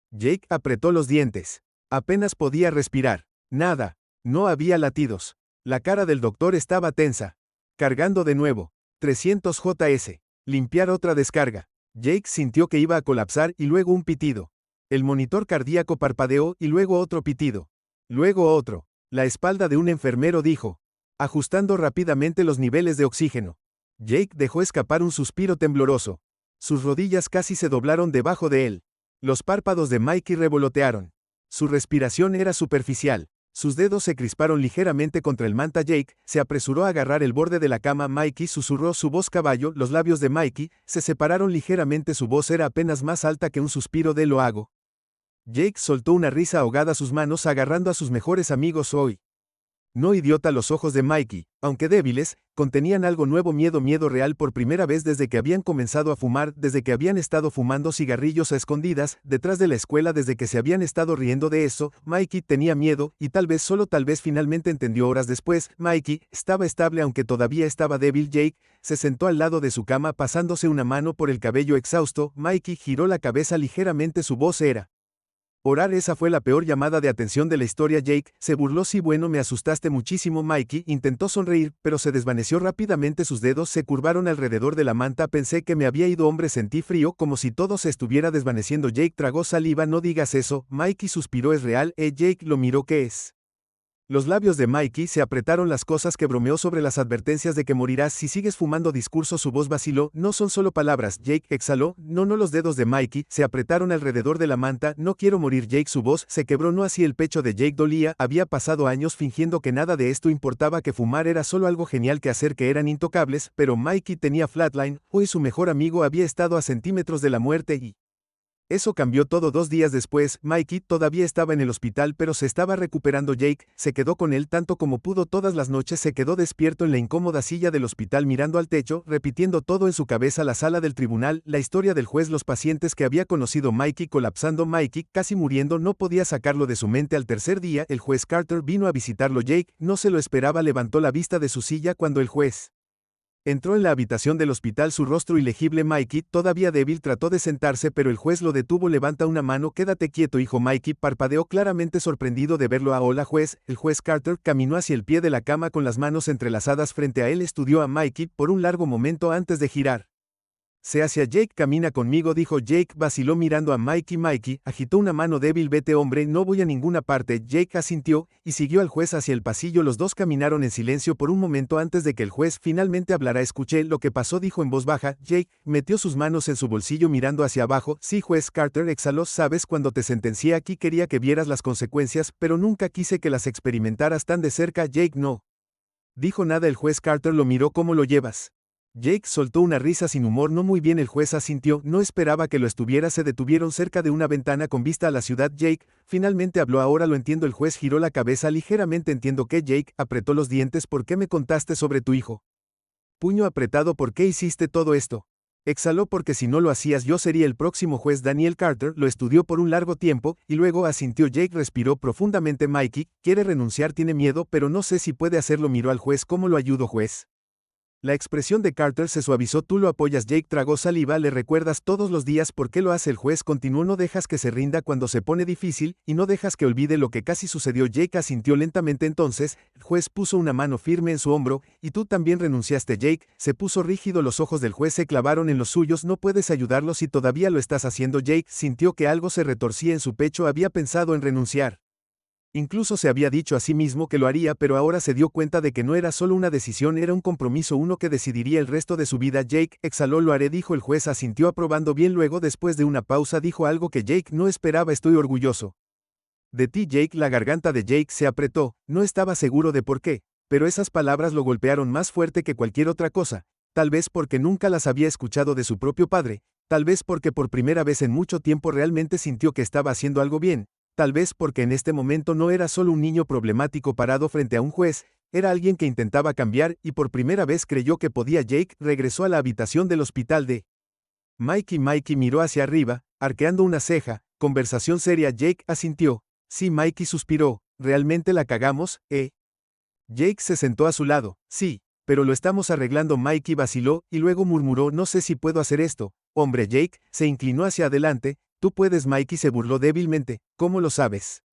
[SPEAKER 1] Jake apretó los dientes. Apenas podía respirar. Nada. No había latidos. La cara del doctor estaba tensa. Cargando de nuevo. 300 JS. Limpiar otra descarga. Jake sintió que iba a colapsar y luego un pitido. El monitor cardíaco parpadeó y luego otro pitido. Luego otro. La espalda de un enfermero dijo, ajustando rápidamente los niveles de oxígeno. Jake dejó escapar un suspiro tembloroso. Sus rodillas casi se doblaron debajo de él. Los párpados de Mikey revolotearon. Su respiración era superficial. Sus dedos se crisparon ligeramente contra el manta. Jake se apresuró a agarrar el borde de la cama. Mikey susurró su voz caballo. Los labios de Mikey se separaron ligeramente. Su voz era apenas más alta que un suspiro de lo hago. Jake soltó una risa ahogada, sus manos agarrando a sus mejores amigos hoy. No, idiota. Los ojos de Mikey, aunque débiles, contenían algo nuevo, miedo real por primera vez desde que habían comenzado a fumar, desde que habían estado fumando cigarrillos a escondidas, detrás de la escuela, desde que se habían estado riendo de eso. Mikey tenía miedo, y tal vez, solo tal vez, finalmente entendió horas después. Mikey estaba estable aunque todavía estaba débil. Jake se sentó al lado de su cama pasándose una mano por el cabello exhausto. Mikey giró la cabeza ligeramente, su voz era orar. Esa fue la peor llamada de atención de la historia. Jake se burló. Sí, bueno, me asustaste muchísimo. Mikey intentó sonreír, pero se desvaneció rápidamente. Sus dedos se curvaron alrededor de la manta. Pensé que me había ido. Hombre, sentí frío, como si todo se estuviera desvaneciendo. Jake tragó saliva. No digas eso. Mikey suspiró. Es real. Jake lo miró. ¿Qué es? Los labios de Mikey se apretaron. Las cosas que bromeó sobre las advertencias de que morirás si sigues fumando. Discurso. Su voz vaciló. No son solo palabras. Jake exhaló. No. Los dedos de Mikey se apretaron alrededor de la manta. No quiero morir. Jake. Su voz se quebró. No así. El pecho de Jake dolía. Había pasado años fingiendo que nada de esto importaba, que fumar era solo algo genial, que hacer que eran intocables, pero Mikey tenía flatline. Hoy su mejor amigo había estado a centímetros de la muerte y eso cambió todo. 2 días después, Mikey todavía estaba en el hospital, pero se estaba recuperando. Jake se quedó con él tanto como pudo. Todas las noches se quedó despierto en la incómoda silla del hospital mirando al techo, repitiendo todo en su cabeza: la sala del tribunal, la historia del juez, los pacientes que había conocido. Mikey colapsando, Mikey casi muriendo, no podía sacarlo de su mente. Al tercer día, el juez Carter vino a visitarlo. Jake no se lo esperaba. Levantó la vista de su silla cuando el juez entró en la habitación del hospital, su rostro ilegible. Mikey, todavía débil, trató de sentarse, pero el juez lo detuvo. Levanta una mano. Quédate quieto, hijo. Mikey parpadeó, claramente sorprendido de verlo. Hola, juez. El juez Carter caminó hacia el pie de la cama con las manos entrelazadas frente a él. Estudió a Mikey por un largo momento antes de girar hacia Jake. Camina conmigo, dijo. Jake vaciló mirando a Mikey. Mikey agitó una mano débil. Vete, hombre, no voy a ninguna parte. Jake asintió y siguió al juez hacia el pasillo. Los dos caminaron en silencio por un momento antes de que el juez finalmente hablara. Escuché lo que pasó, dijo en voz baja. Jake metió sus manos en su bolsillo mirando hacia abajo. Sí, juez Carter, exhaló. Sabes, cuando te sentencié aquí quería que vieras las consecuencias, pero nunca quise que las experimentaras tan de cerca. Jake no dijo nada. El juez Carter lo miró. ¿Cómo lo llevas? Jake soltó una risa sin humor. No muy bien. El juez asintió. No esperaba que lo estuviera. Se detuvieron cerca de una ventana con vista a la ciudad. Jake finalmente habló. Ahora lo entiendo. El juez giró la cabeza ligeramente. Entiendo que. Jake apretó los dientes. ¿Por qué me contaste sobre tu hijo? Puño apretado. ¿Por qué hiciste todo esto? Exhaló. Porque si no lo hacías yo sería el próximo juez. Daniel Carter lo estudió por un largo tiempo y luego asintió. Jake respiró profundamente. Mikey quiere renunciar, tiene miedo, pero no sé si puede hacerlo. Miró al juez. ¿Cómo lo ayudo, juez? La expresión de Carter se suavizó. Tú lo apoyas. Jake tragó saliva. Le recuerdas todos los días por qué lo hace. El juez continuó. No dejas que se rinda cuando se pone difícil, y no dejas que olvide lo que casi sucedió. Jake asintió lentamente. Entonces, el juez puso una mano firme en su hombro. Y tú también renunciaste. Jake se puso rígido. Los ojos del juez se clavaron en los suyos. No puedes ayudarlo si todavía lo estás haciendo. Jake sintió que algo se retorcía en su pecho. Había pensado en renunciar Incluso se había dicho a sí mismo que lo haría, pero ahora se dio cuenta de que no era solo una decisión, era un compromiso, uno que decidiría el resto de su vida. Jake exhaló. Lo haré, dijo el juez. Asintió aprobando bien. Luego, después de una pausa, dijo algo que Jake no esperaba. Estoy orgulloso de ti, Jake. La garganta de Jake se apretó, no estaba seguro de por qué, pero esas palabras lo golpearon más fuerte que cualquier otra cosa, tal vez porque nunca las había escuchado de su propio padre, tal vez porque por primera vez en mucho tiempo realmente sintió que estaba haciendo algo bien. Tal vez porque en este momento no era solo un niño problemático parado frente a un juez, era alguien que intentaba cambiar y por primera vez creyó que podía. Jake regresó a la habitación del hospital de Mikey. Mikey miró hacia arriba, arqueando una ceja. Conversación seria. Jake asintió. Sí. Mikey suspiró. ¿Realmente la cagamos, Jake se sentó a su lado. Sí, pero lo estamos arreglando. Mikey vaciló y luego murmuró, no sé si puedo hacer esto. Hombre. Jake se inclinó hacia adelante. Tú puedes. Mikey se burló débilmente. ¿Cómo lo sabes?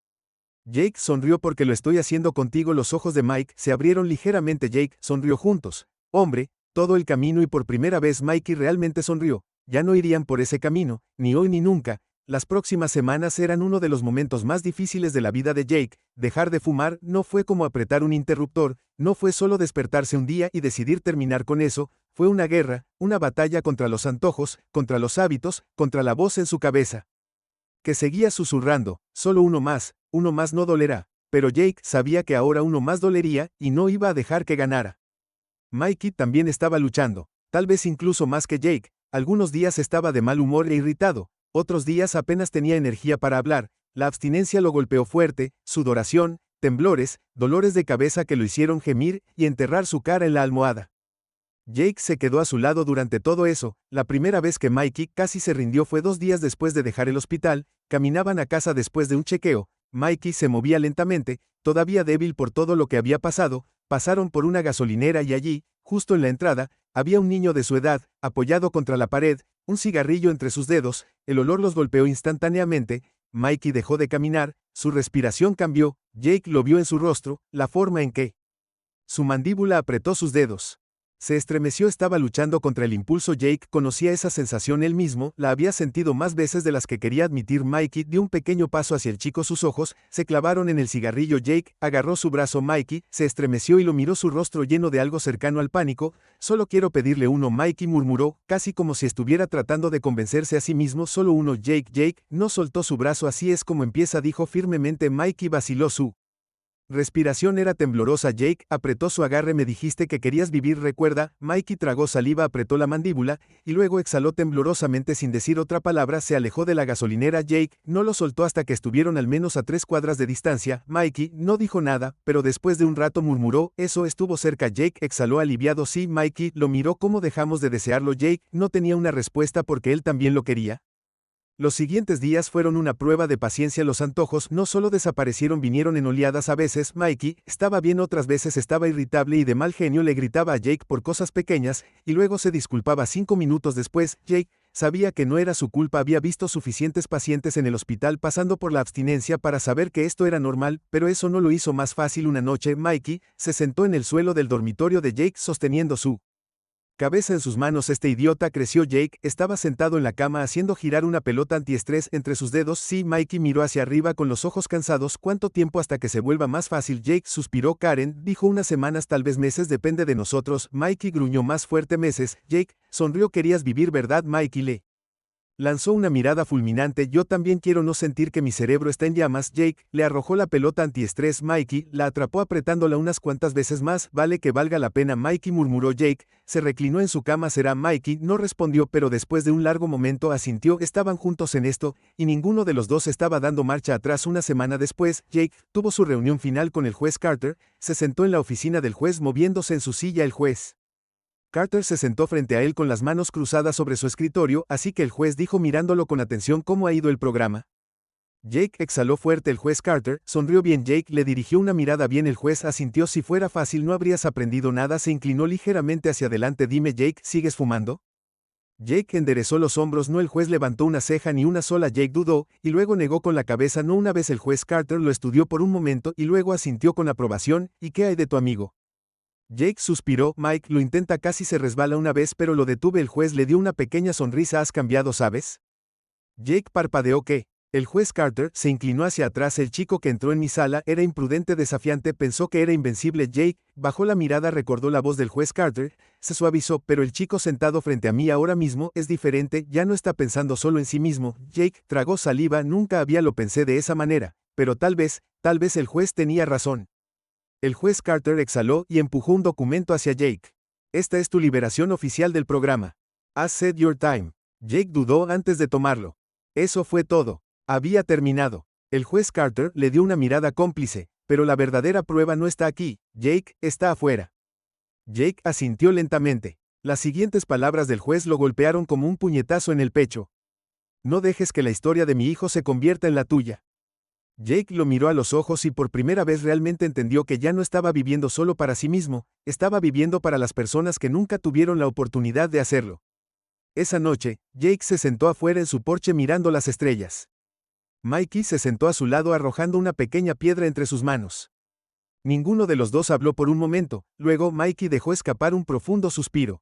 [SPEAKER 1] Jake sonrió. Porque lo estoy haciendo contigo. Los ojos de Mike se abrieron ligeramente. Jake sonrió juntos. Hombre, todo el camino, y por primera vez Mikey realmente sonrió. Ya no irían por ese camino, ni hoy ni nunca. Las próximas semanas eran uno de los momentos más difíciles de la vida de Jake. Dejar de fumar no fue como apretar un interruptor, no fue solo despertarse un día y decidir terminar con eso, fue una guerra, una batalla contra los antojos, contra los hábitos, contra la voz en su cabeza, que seguía susurrando, solo uno más no dolerá. Pero Jake sabía que ahora uno más dolería, y no iba a dejar que ganara. Mikey también estaba luchando, tal vez incluso más que Jake. Algunos días estaba de mal humor e irritado, otros días apenas tenía energía para hablar. La abstinencia lo golpeó fuerte, sudoración, temblores, dolores de cabeza que lo hicieron gemir y enterrar su cara en la almohada. Jake se quedó a su lado durante todo eso. La primera vez que Mikey casi se rindió fue 2 días después de dejar el hospital. Caminaban a casa después de un chequeo. Mikey se movía lentamente, todavía débil por todo lo que había pasado. Pasaron por una gasolinera y allí, justo en la entrada, había un niño de su edad, apoyado contra la pared, un cigarrillo entre sus dedos. El olor los golpeó instantáneamente. Mikey dejó de caminar, su respiración cambió. Jake lo vio en su rostro, la forma en que su mandíbula apretó sus dedos. Se estremeció. Estaba luchando contra el impulso. Jake conocía esa sensación él mismo, la había sentido más veces de las que quería admitir. Mikey dio un pequeño paso hacia el chico. Sus ojos se clavaron en el cigarrillo. Jake agarró su brazo. Mikey se estremeció y lo miró, su rostro lleno de algo cercano al pánico. Solo quiero pedirle uno, Mikey murmuró, casi como si estuviera tratando de convencerse a sí mismo. Solo uno. Jake no soltó su brazo. Así es como empieza, dijo firmemente. Mikey vaciló. Su respiración era temblorosa. Jake apretó su agarre. Me dijiste que querías vivir, recuerda. Mikey tragó saliva, apretó la mandíbula, y luego exhaló temblorosamente sin decir otra palabra. Se alejó de la gasolinera. Jake no lo soltó hasta que estuvieron al menos a 3 cuadras de distancia. Mikey no dijo nada, pero después de un rato murmuró, eso estuvo cerca. Jake exhaló aliviado. Sí. Mikey lo miró. ¿Cómo dejamos de desearlo? Jake no tenía una respuesta porque él también lo quería. Los siguientes días fueron una prueba de paciencia. Los antojos no solo desaparecieron, vinieron en oleadas. A veces Mikey estaba bien, otras veces estaba irritable y de mal genio. Le gritaba a Jake por cosas pequeñas, y luego se disculpaba 5 minutos después. Jake sabía que no era su culpa, había visto suficientes pacientes en el hospital pasando por la abstinencia para saber que esto era normal, pero eso no lo hizo más fácil. Una noche, Mikey se sentó en el suelo del dormitorio de Jake sosteniendo su cabeza en sus manos. Este idiota, creció. Jake estaba sentado en la cama haciendo girar una pelota antiestrés entre sus dedos. Sí. Mikey miró hacia arriba con los ojos cansados. ¿Cuánto tiempo hasta que se vuelva más fácil? Jake suspiró. Karen dijo, unas semanas, tal vez meses, depende de nosotros. Mikey gruñó más fuerte. Meses. Jake sonrió. Querías vivir, ¿verdad? Mikey le lanzó una mirada fulminante. Yo también quiero no sentir que mi cerebro está en llamas. Jake le arrojó la pelota antiestrés. Mikey la atrapó apretándola unas cuantas veces más. Vale que valga la pena, Mikey murmuró. Jake se reclinó en su cama. ¿Será? Mikey no respondió, pero después de un largo momento asintió. Estaban juntos en esto, y ninguno de los dos estaba dando marcha atrás. Una semana después, Jake tuvo su reunión final con el juez Carter. Se sentó en la oficina del juez moviéndose en su silla. El juez Carter se sentó frente a él con las manos cruzadas sobre su escritorio, así que el juez dijo mirándolo con atención, ¿cómo ha ido el programa? Jake exhaló fuerte. El juez Carter sonrió. Bien. Jake le dirigió una mirada. Bien. El juez asintió. Si fuera fácil no habrías aprendido nada. Se inclinó ligeramente hacia adelante. Dime, Jake, ¿sigues fumando? Jake enderezó los hombros. No. El juez levantó una ceja. Ni una sola. Jake dudó, y luego negó con la cabeza. No. Una vez el juez Carter lo estudió por un momento, y luego asintió con aprobación. ¿Y qué hay de tu amigo? Jake suspiró. Mike lo intenta, casi se resbala una vez, pero lo detuve. El juez le dio una pequeña sonrisa. ¿Has cambiado, sabes? Jake parpadeó. ¿Qué? El juez Carter se inclinó hacia atrás. El chico que entró en mi sala era imprudente, desafiante, pensó que era invencible. Jake bajó la mirada, recordó la voz del juez Carter, se suavizó, pero el chico sentado frente a mí ahora mismo es diferente, ya no está pensando solo en sí mismo. Jake tragó saliva, nunca lo pensé de esa manera, pero tal vez el juez tenía razón. El juez Carter exhaló y empujó un documento hacia Jake. Esta es tu liberación oficial del programa. Has said your time. Jake dudó antes de tomarlo. Eso fue todo. Había terminado. El juez Carter le dio una mirada cómplice, pero la verdadera prueba no está aquí, Jake está afuera. Jake asintió lentamente. Las siguientes palabras del juez lo golpearon como un puñetazo en el pecho. No dejes que la historia de mi hijo se convierta en la tuya. Jake lo miró a los ojos y por primera vez realmente entendió que ya no estaba viviendo solo para sí mismo, estaba viviendo para las personas que nunca tuvieron la oportunidad de hacerlo. Esa noche, Jake se sentó afuera en su porche mirando las estrellas. Mikey se sentó a su lado arrojando una pequeña piedra entre sus manos. Ninguno de los dos habló por un momento, luego Mikey dejó escapar un profundo suspiro.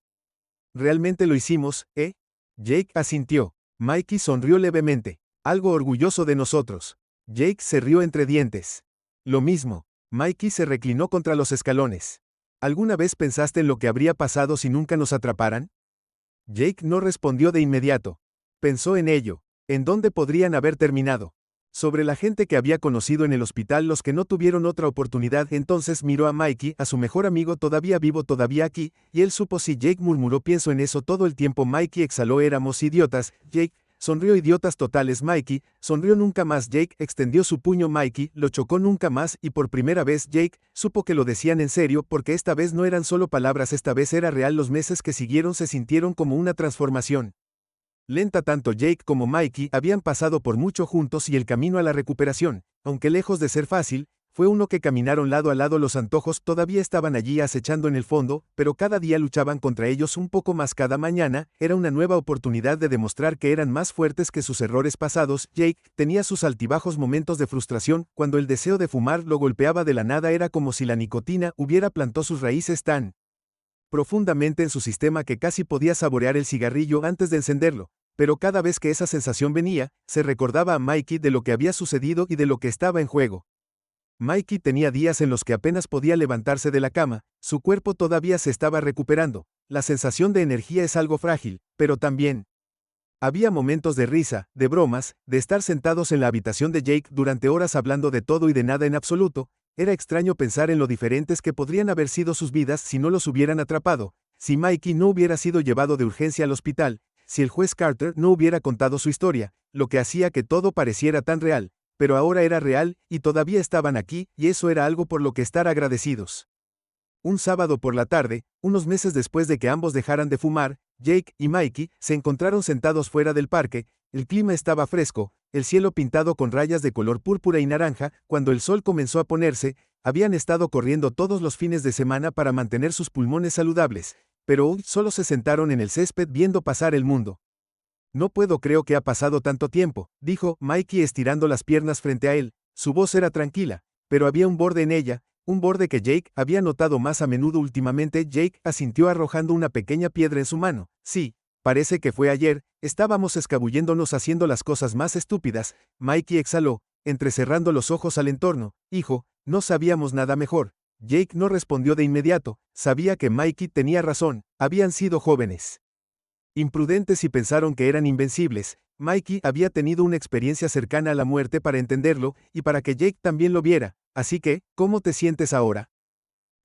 [SPEAKER 1] ¿Realmente lo hicimos, eh? Jake asintió. Mikey sonrió levemente, algo orgulloso de nosotros. Jake se rió entre dientes. Lo mismo. Mikey se reclinó contra los escalones. ¿Alguna vez pensaste en lo que habría pasado si nunca nos atraparan? Jake no respondió de inmediato. Pensó en ello. ¿En dónde podrían haber terminado? Sobre la gente que había conocido en el hospital, los que no tuvieron otra oportunidad. Entonces miró a Mikey, a su mejor amigo todavía vivo, todavía aquí, y él supo si Jake murmuró pienso en eso todo el tiempo. Mikey exhaló éramos idiotas, Jake sonrió idiotas totales. Mikey sonrió nunca más. Jake extendió su puño. Mikey lo chocó nunca más y por primera vez Jake supo que lo decían en serio porque esta vez no eran solo palabras, esta vez era real. Los meses que siguieron se sintieron como una transformación. Lenta, tanto Jake como Mikey habían pasado por mucho juntos y el camino a la recuperación, aunque lejos de ser fácil, fue uno que caminaron lado a lado. Los antojos todavía estaban allí acechando en el fondo, pero cada día luchaban contra ellos un poco más. Cada mañana era una nueva oportunidad de demostrar que eran más fuertes que sus errores pasados. Jake tenía sus altibajos, momentos de frustración, cuando el deseo de fumar lo golpeaba de la nada. Era como si la nicotina hubiera plantado sus raíces tan profundamente en su sistema que casi podía saborear el cigarrillo antes de encenderlo. Pero cada vez que esa sensación venía, se recordaba a Mikey de lo que había sucedido y de lo que estaba en juego. Mikey tenía días en los que apenas podía levantarse de la cama, su cuerpo todavía se estaba recuperando, la sensación de energía es algo frágil, pero también había momentos de risa, de bromas, de estar sentados en la habitación de Jake durante horas hablando de todo y de nada en absoluto. Era extraño pensar en lo diferentes que podrían haber sido sus vidas si no los hubieran atrapado, si Mikey no hubiera sido llevado de urgencia al hospital, si el juez Carter no hubiera contado su historia, lo que hacía que todo pareciera tan real, pero ahora era real, y todavía estaban aquí, y eso era algo por lo que estar agradecidos. Un sábado por la tarde, unos meses después de que ambos dejaran de fumar, Jake y Mikey se encontraron sentados fuera del parque. El clima estaba fresco, el cielo pintado con rayas de color púrpura y naranja. Cuando el sol comenzó a ponerse, habían estado corriendo todos los fines de semana para mantener sus pulmones saludables, pero hoy solo se sentaron en el césped viendo pasar el mundo. No puedo creer que ha pasado tanto tiempo, dijo Mikey estirando las piernas frente a él. Su voz era tranquila, pero había un borde en ella, un borde que Jake había notado más a menudo últimamente. Jake asintió arrojando una pequeña piedra en su mano. Sí, parece que fue ayer, estábamos escabulléndonos haciendo las cosas más estúpidas. Mikey exhaló, entrecerrando los ojos al entorno. Hijo, no sabíamos nada mejor. Jake no respondió de inmediato, sabía que Mikey tenía razón, habían sido jóvenes imprudentes y pensaron que eran invencibles. Mikey había tenido una experiencia cercana a la muerte para entenderlo, y para que Jake también lo viera. Así que, ¿cómo te sientes ahora?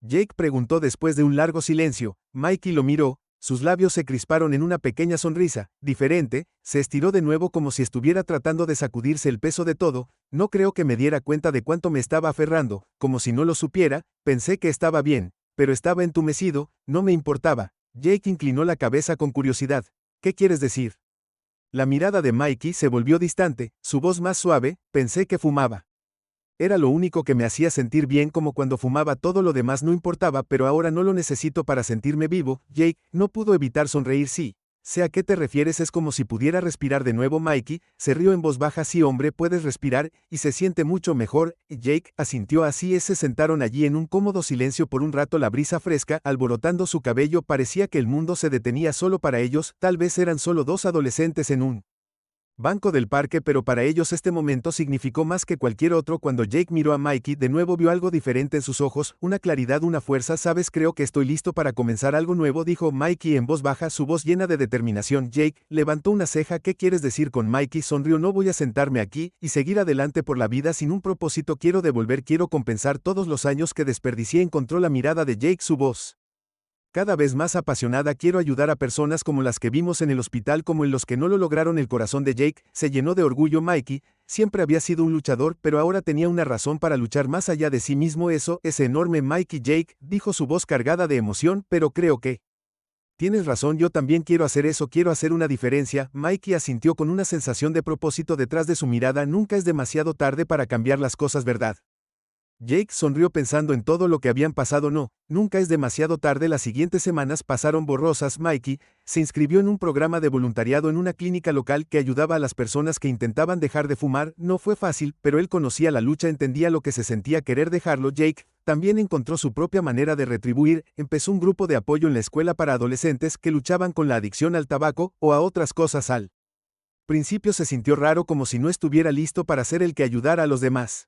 [SPEAKER 1] Jake preguntó después de un largo silencio. Mikey lo miró, sus labios se crisparon en una pequeña sonrisa, diferente, se estiró de nuevo como si estuviera tratando de sacudirse el peso de todo. No creo que me diera cuenta de cuánto me estaba aferrando, como si no lo supiera, pensé que estaba bien, pero estaba entumecido, no me importaba. Jake inclinó la cabeza con curiosidad. ¿Qué quieres decir? La mirada de Mikey se volvió distante, su voz más suave. Pensé que fumaba. Era lo único que me hacía sentir bien, como cuando fumaba, todo lo demás no importaba, pero ahora no lo necesito para sentirme vivo. Jake no pudo evitar sonreír. Sí, sé a qué te refieres, es como si pudiera respirar de nuevo. Mikey se rió en voz baja. Sí, hombre, puedes respirar, y se siente mucho mejor. Jake asintió. Así es. Se sentaron allí en un cómodo silencio por un rato, la brisa fresca alborotando su cabello. Parecía que el mundo se detenía solo para ellos, tal vez eran solo dos adolescentes en un Banco del parque, pero para ellos este momento significó más que cualquier otro. Cuando Jake miró a Mikey, de nuevo vio algo diferente en sus ojos, una claridad, una fuerza. ¿Sabes? Creo que estoy listo para comenzar algo nuevo, dijo Mikey en voz baja, su voz llena de determinación. Jake levantó una ceja. ¿Qué quieres decir con Mikey? Sonrió. No voy a sentarme aquí y seguir adelante por la vida sin un propósito. Quiero devolver, quiero compensar todos los años que desperdicié. Encontró la mirada de Jake, su voz cada vez más apasionada. Quiero ayudar a personas como las que vimos en el hospital, como en los que no lo lograron. El corazón de Jake se llenó de orgullo. Mikey siempre había sido un luchador, pero ahora tenía una razón para luchar más allá de sí mismo. Eso es enorme. Mikey, Jake, dijo su voz cargada de emoción, pero creo que tienes razón, yo también quiero hacer eso, quiero hacer una diferencia. Mikey asintió con una sensación de propósito detrás de su mirada. Nunca es demasiado tarde para cambiar las cosas, ¿verdad? Jake sonrió pensando en todo lo que habían pasado. No, nunca es demasiado tarde. Las siguientes semanas pasaron borrosas. Mikey se inscribió en un programa de voluntariado en una clínica local que ayudaba a las personas que intentaban dejar de fumar. No fue fácil, pero él conocía la lucha, entendía lo que se sentía querer dejarlo. Jake también encontró su propia manera de retribuir. Empezó un grupo de apoyo en la escuela para adolescentes que luchaban con la adicción al tabaco o a otras cosas. Al principio se sintió raro, como si no estuviera listo para ser el que ayudara a los demás.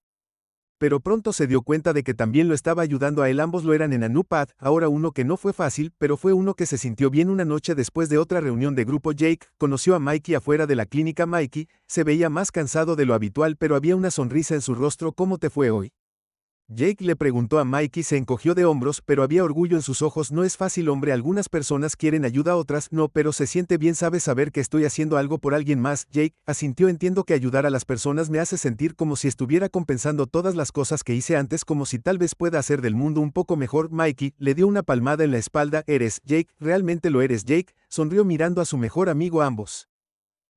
[SPEAKER 1] Pero pronto se dio cuenta de que también lo estaba ayudando a él. Ambos lo eran en Anupad. Ahora uno que no fue fácil, pero fue uno que se sintió bien. Una noche después de otra reunión de grupo, Jake conoció a Mikey afuera de la clínica. Mikey se veía más cansado de lo habitual, pero había una sonrisa en su rostro. ¿Cómo te fue hoy? Jake le preguntó a Mikey. Se encogió de hombros, pero había orgullo en sus ojos. No es fácil, hombre. Algunas personas quieren ayuda, otras no, pero se siente bien. ¿Sabes? Saber que estoy haciendo algo por alguien más. Jake asintió. Entiendo que ayudar a las personas me hace sentir como si estuviera compensando todas las cosas que hice antes, como si tal vez pueda hacer del mundo un poco mejor. Mikey le dio una palmada en la espalda. ¿Eres Jake? ¿Realmente lo eres? Jake sonrió mirando a su mejor amigo. Ambos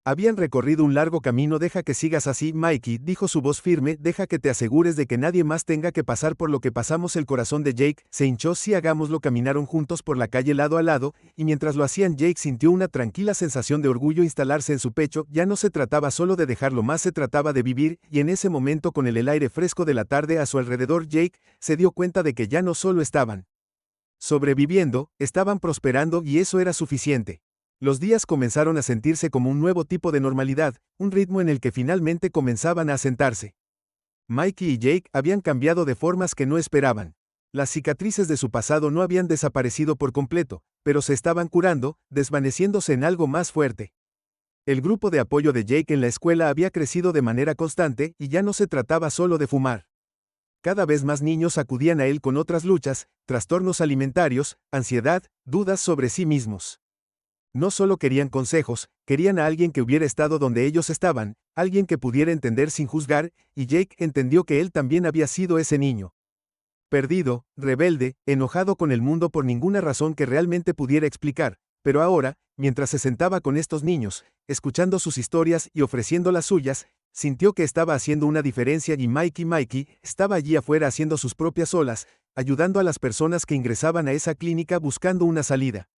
[SPEAKER 1] habían recorrido un largo camino. Deja que sigas así, Mikey, dijo su voz firme. Deja que te asegures de que nadie más tenga que pasar por lo que pasamos. El corazón de Jake se hinchó. Sí, hagámoslo. Caminaron juntos por la calle lado a lado, y mientras lo hacían, Jake sintió una tranquila sensación de orgullo instalarse en su pecho. Ya no se trataba solo de dejarlo más, se trataba de vivir, y en ese momento, con el aire fresco de la tarde a su alrededor, Jake se dio cuenta de que ya no solo estaban sobreviviendo, estaban prosperando, y eso era suficiente. Los días comenzaron a sentirse como un nuevo tipo de normalidad, un ritmo en el que finalmente comenzaban a asentarse. Mikey y Jake habían cambiado de formas que no esperaban. Las cicatrices de su pasado no habían desaparecido por completo, pero se estaban curando, desvaneciéndose en algo más fuerte. El grupo de apoyo de Jake en la escuela había crecido de manera constante, y ya no se trataba solo de fumar. Cada vez más niños acudían a él con otras luchas, trastornos alimentarios, ansiedad, dudas sobre sí mismos. No solo querían consejos, querían a alguien que hubiera estado donde ellos estaban, alguien que pudiera entender sin juzgar, y Jake entendió que él también había sido ese niño. Perdido, rebelde, enojado con el mundo por ninguna razón que realmente pudiera explicar, pero ahora, mientras se sentaba con estos niños, escuchando sus historias y ofreciendo las suyas, sintió que estaba haciendo una diferencia. Y Mikey estaba allí afuera haciendo sus propias olas, ayudando a las personas que ingresaban a esa clínica buscando una salida.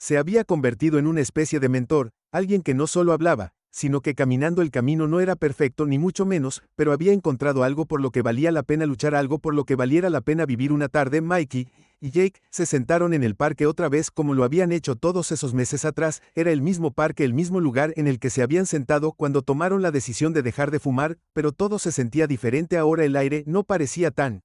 [SPEAKER 1] Se había convertido en una especie de mentor, alguien que no solo hablaba, sino que caminando el camino. No era perfecto ni mucho menos, pero había encontrado algo por lo que valía la pena luchar, algo por lo que valiera la pena vivir. Una tarde, Mikey y Jake se sentaron en el parque otra vez como lo habían hecho todos esos meses atrás. Era el mismo parque, el mismo lugar en el que se habían sentado cuando tomaron la decisión de dejar de fumar, pero todo se sentía diferente ahora. El aire no parecía tan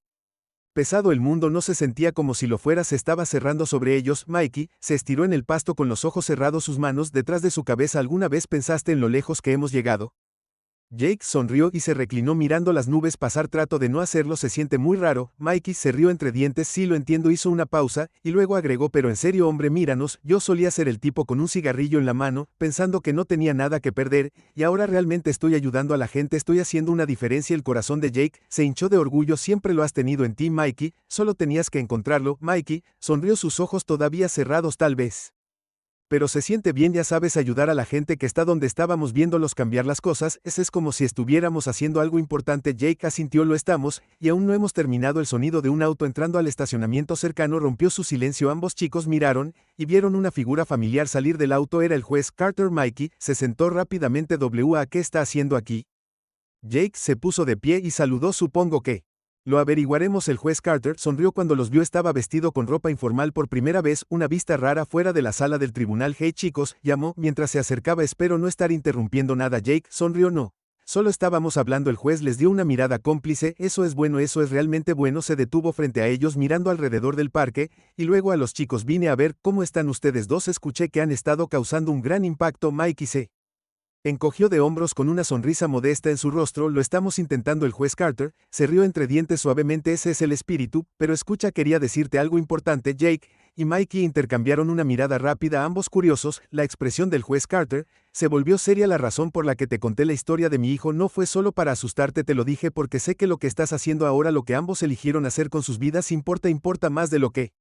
[SPEAKER 1] pesado, el mundo no se sentía como si lo fuera, se estaba cerrando sobre ellos. Mikey se estiró en el pasto con los ojos cerrados, sus manos detrás de su cabeza. ¿Alguna vez pensaste en lo lejos que hemos llegado? Jake sonrió y se reclinó mirando las nubes pasar. Trato de no hacerlo, se siente muy raro. Mikey se rió entre dientes. Sí, lo entiendo. Hizo una pausa, y luego agregó, pero en serio, hombre, míranos. Yo solía ser el tipo con un cigarrillo en la mano, pensando que no tenía nada que perder, y ahora realmente estoy ayudando a la gente, estoy haciendo una diferencia. El corazón de Jake se hinchó de orgullo. Siempre lo has tenido en ti, Mikey, solo tenías que encontrarlo. Mikey sonrió, sus ojos todavía cerrados. Tal vez. Pero se siente bien, ya sabes, ayudar a la gente que está donde estábamos, viéndolos cambiar las cosas. Es como si estuviéramos haciendo algo importante. Jake asintió. Lo estamos, y aún no hemos terminado. El sonido de un auto entrando al estacionamiento cercano rompió su silencio. Ambos chicos miraron, y vieron una figura familiar salir del auto. Era el juez Carter. Mikey se sentó rápidamente. ¿Qué está haciendo aquí? Jake se puso de pie y saludó. Supongo que Lo averiguaremos. El juez Carter sonrió cuando los vio. Estaba vestido con ropa informal por primera vez, una vista rara fuera de la sala del tribunal. Hey chicos, llamó mientras se acercaba. Espero no estar interrumpiendo nada. Jake sonrió. No. Solo estábamos hablando. El juez les dio una mirada cómplice. Eso es bueno, eso es realmente bueno. Se detuvo frente a ellos mirando alrededor del parque, y luego a los chicos. Vine a ver cómo están ustedes dos. Escuché que han estado causando un gran impacto. Mikey se encogió de hombros con una sonrisa modesta en su rostro. Lo estamos intentando. El juez Carter se rió entre dientes suavemente. Ese es el espíritu, pero escucha, quería decirte algo importante. Jake y Mikey intercambiaron una mirada rápida, ambos curiosos. La expresión del juez Carter se volvió seria. La razón por la que te conté la historia de mi hijo no fue solo para asustarte, te lo dije porque sé que lo que estás haciendo ahora, lo que ambos eligieron hacer con sus vidas, importa más de lo que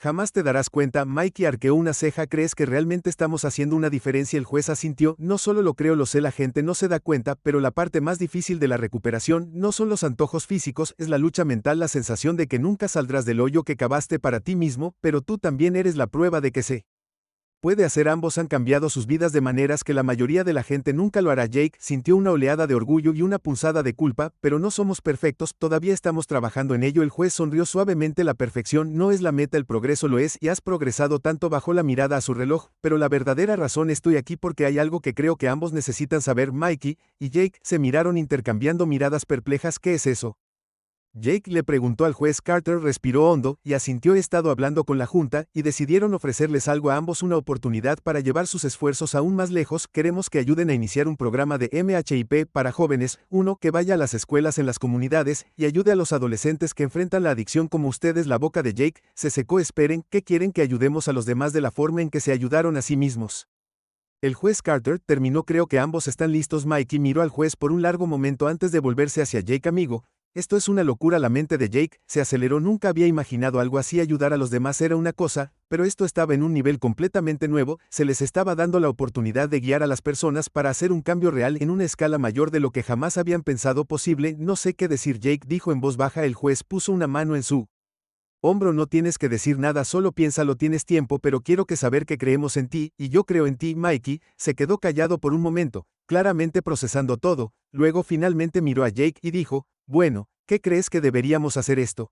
[SPEAKER 1] jamás te darás cuenta. Mikey arqueó una ceja. ¿Crees que realmente estamos haciendo una diferencia? El juez asintió. No solo lo creo, lo sé, la gente no se da cuenta, pero la parte más difícil de la recuperación no son los antojos físicos, es la lucha mental, la sensación de que nunca saldrás del hoyo que cavaste para ti mismo, pero tú también eres la prueba de que se puede hacer. Ambos han cambiado sus vidas de maneras que la mayoría de la gente nunca lo hará. Jake sintió una oleada de orgullo y una punzada de culpa, pero no somos perfectos, todavía estamos trabajando en ello. El juez sonrió suavemente. La perfección no es la meta, el progreso lo es, y has progresado tanto. Bajó la mirada a su reloj, pero la verdadera razón, estoy aquí porque hay algo que creo que ambos necesitan saber. Mikey y Jake se miraron intercambiando miradas perplejas. ¿Qué es eso? Jake le preguntó al juez. Carter respiró hondo y asintió. He estado hablando con la junta y decidieron ofrecerles algo a ambos, una oportunidad para llevar sus esfuerzos aún más lejos. Queremos que ayuden a iniciar un programa de MHIP para jóvenes, uno que vaya a las escuelas en las comunidades y ayude a los adolescentes que enfrentan la adicción como ustedes. La boca de Jake se secó. Esperen, ¿qué quieren? Que ayudemos a los demás de la forma en que se ayudaron a sí mismos. El juez Carter terminó. Creo que ambos están listos. Mikey miró al juez por un largo momento antes de volverse hacia Jake. Amigo, esto es una locura. La mente de Jake se aceleró. Nunca había imaginado algo así. Ayudar a los demás era una cosa, pero esto estaba en un nivel completamente nuevo. Se les estaba dando la oportunidad de guiar a las personas para hacer un cambio real en una escala mayor de lo que jamás habían pensado posible. No sé qué decir, Jake dijo en voz baja. El juez puso una mano en su hombro. No tienes que decir nada, solo piénsalo. Tienes tiempo, pero quiero que saber que creemos en ti, y yo creo en ti. Mikey se quedó callado por un momento, claramente procesando todo. Luego finalmente miró a Jake y dijo, bueno, ¿qué crees que deberíamos hacer esto?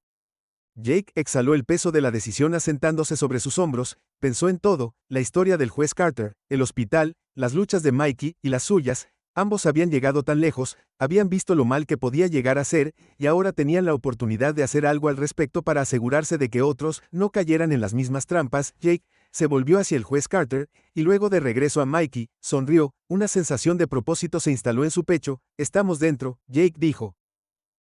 [SPEAKER 1] Jake exhaló el peso de la decisión asentándose sobre sus hombros. Pensó en todo, la historia del juez Carter, el hospital, las luchas de Mikey y las suyas. Ambos habían llegado tan lejos, habían visto lo mal que podía llegar a ser, y ahora tenían la oportunidad de hacer algo al respecto para asegurarse de que otros no cayeran en las mismas trampas. Jake se volvió hacia el juez Carter, y luego de regreso a Mikey, sonrió. Una sensación de propósito se instaló en su pecho. Estamos dentro, Jake dijo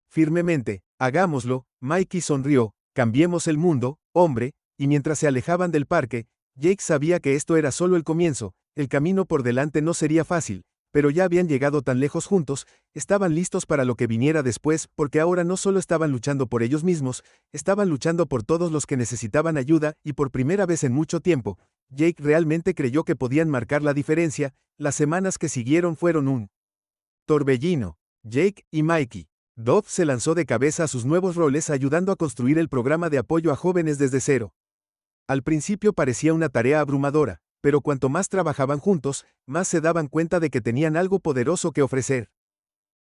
[SPEAKER 1] firmemente. Hagámoslo. Mikey sonrió. Cambiemos el mundo, hombre. Y mientras se alejaban del parque, Jake sabía que esto era solo el comienzo. El camino por delante no sería fácil, pero ya habían llegado tan lejos juntos. Estaban listos para lo que viniera después, porque ahora no solo estaban luchando por ellos mismos, estaban luchando por todos los que necesitaban ayuda, y por primera vez en mucho tiempo, Jake realmente creyó que podían marcar la diferencia. Las semanas que siguieron fueron un torbellino. Jake y Mikey. Dove se lanzó de cabeza a sus nuevos roles, ayudando a construir el programa de apoyo a jóvenes desde cero. Al principio parecía una tarea abrumadora, pero cuanto más trabajaban juntos, más se daban cuenta de que tenían algo poderoso que ofrecer.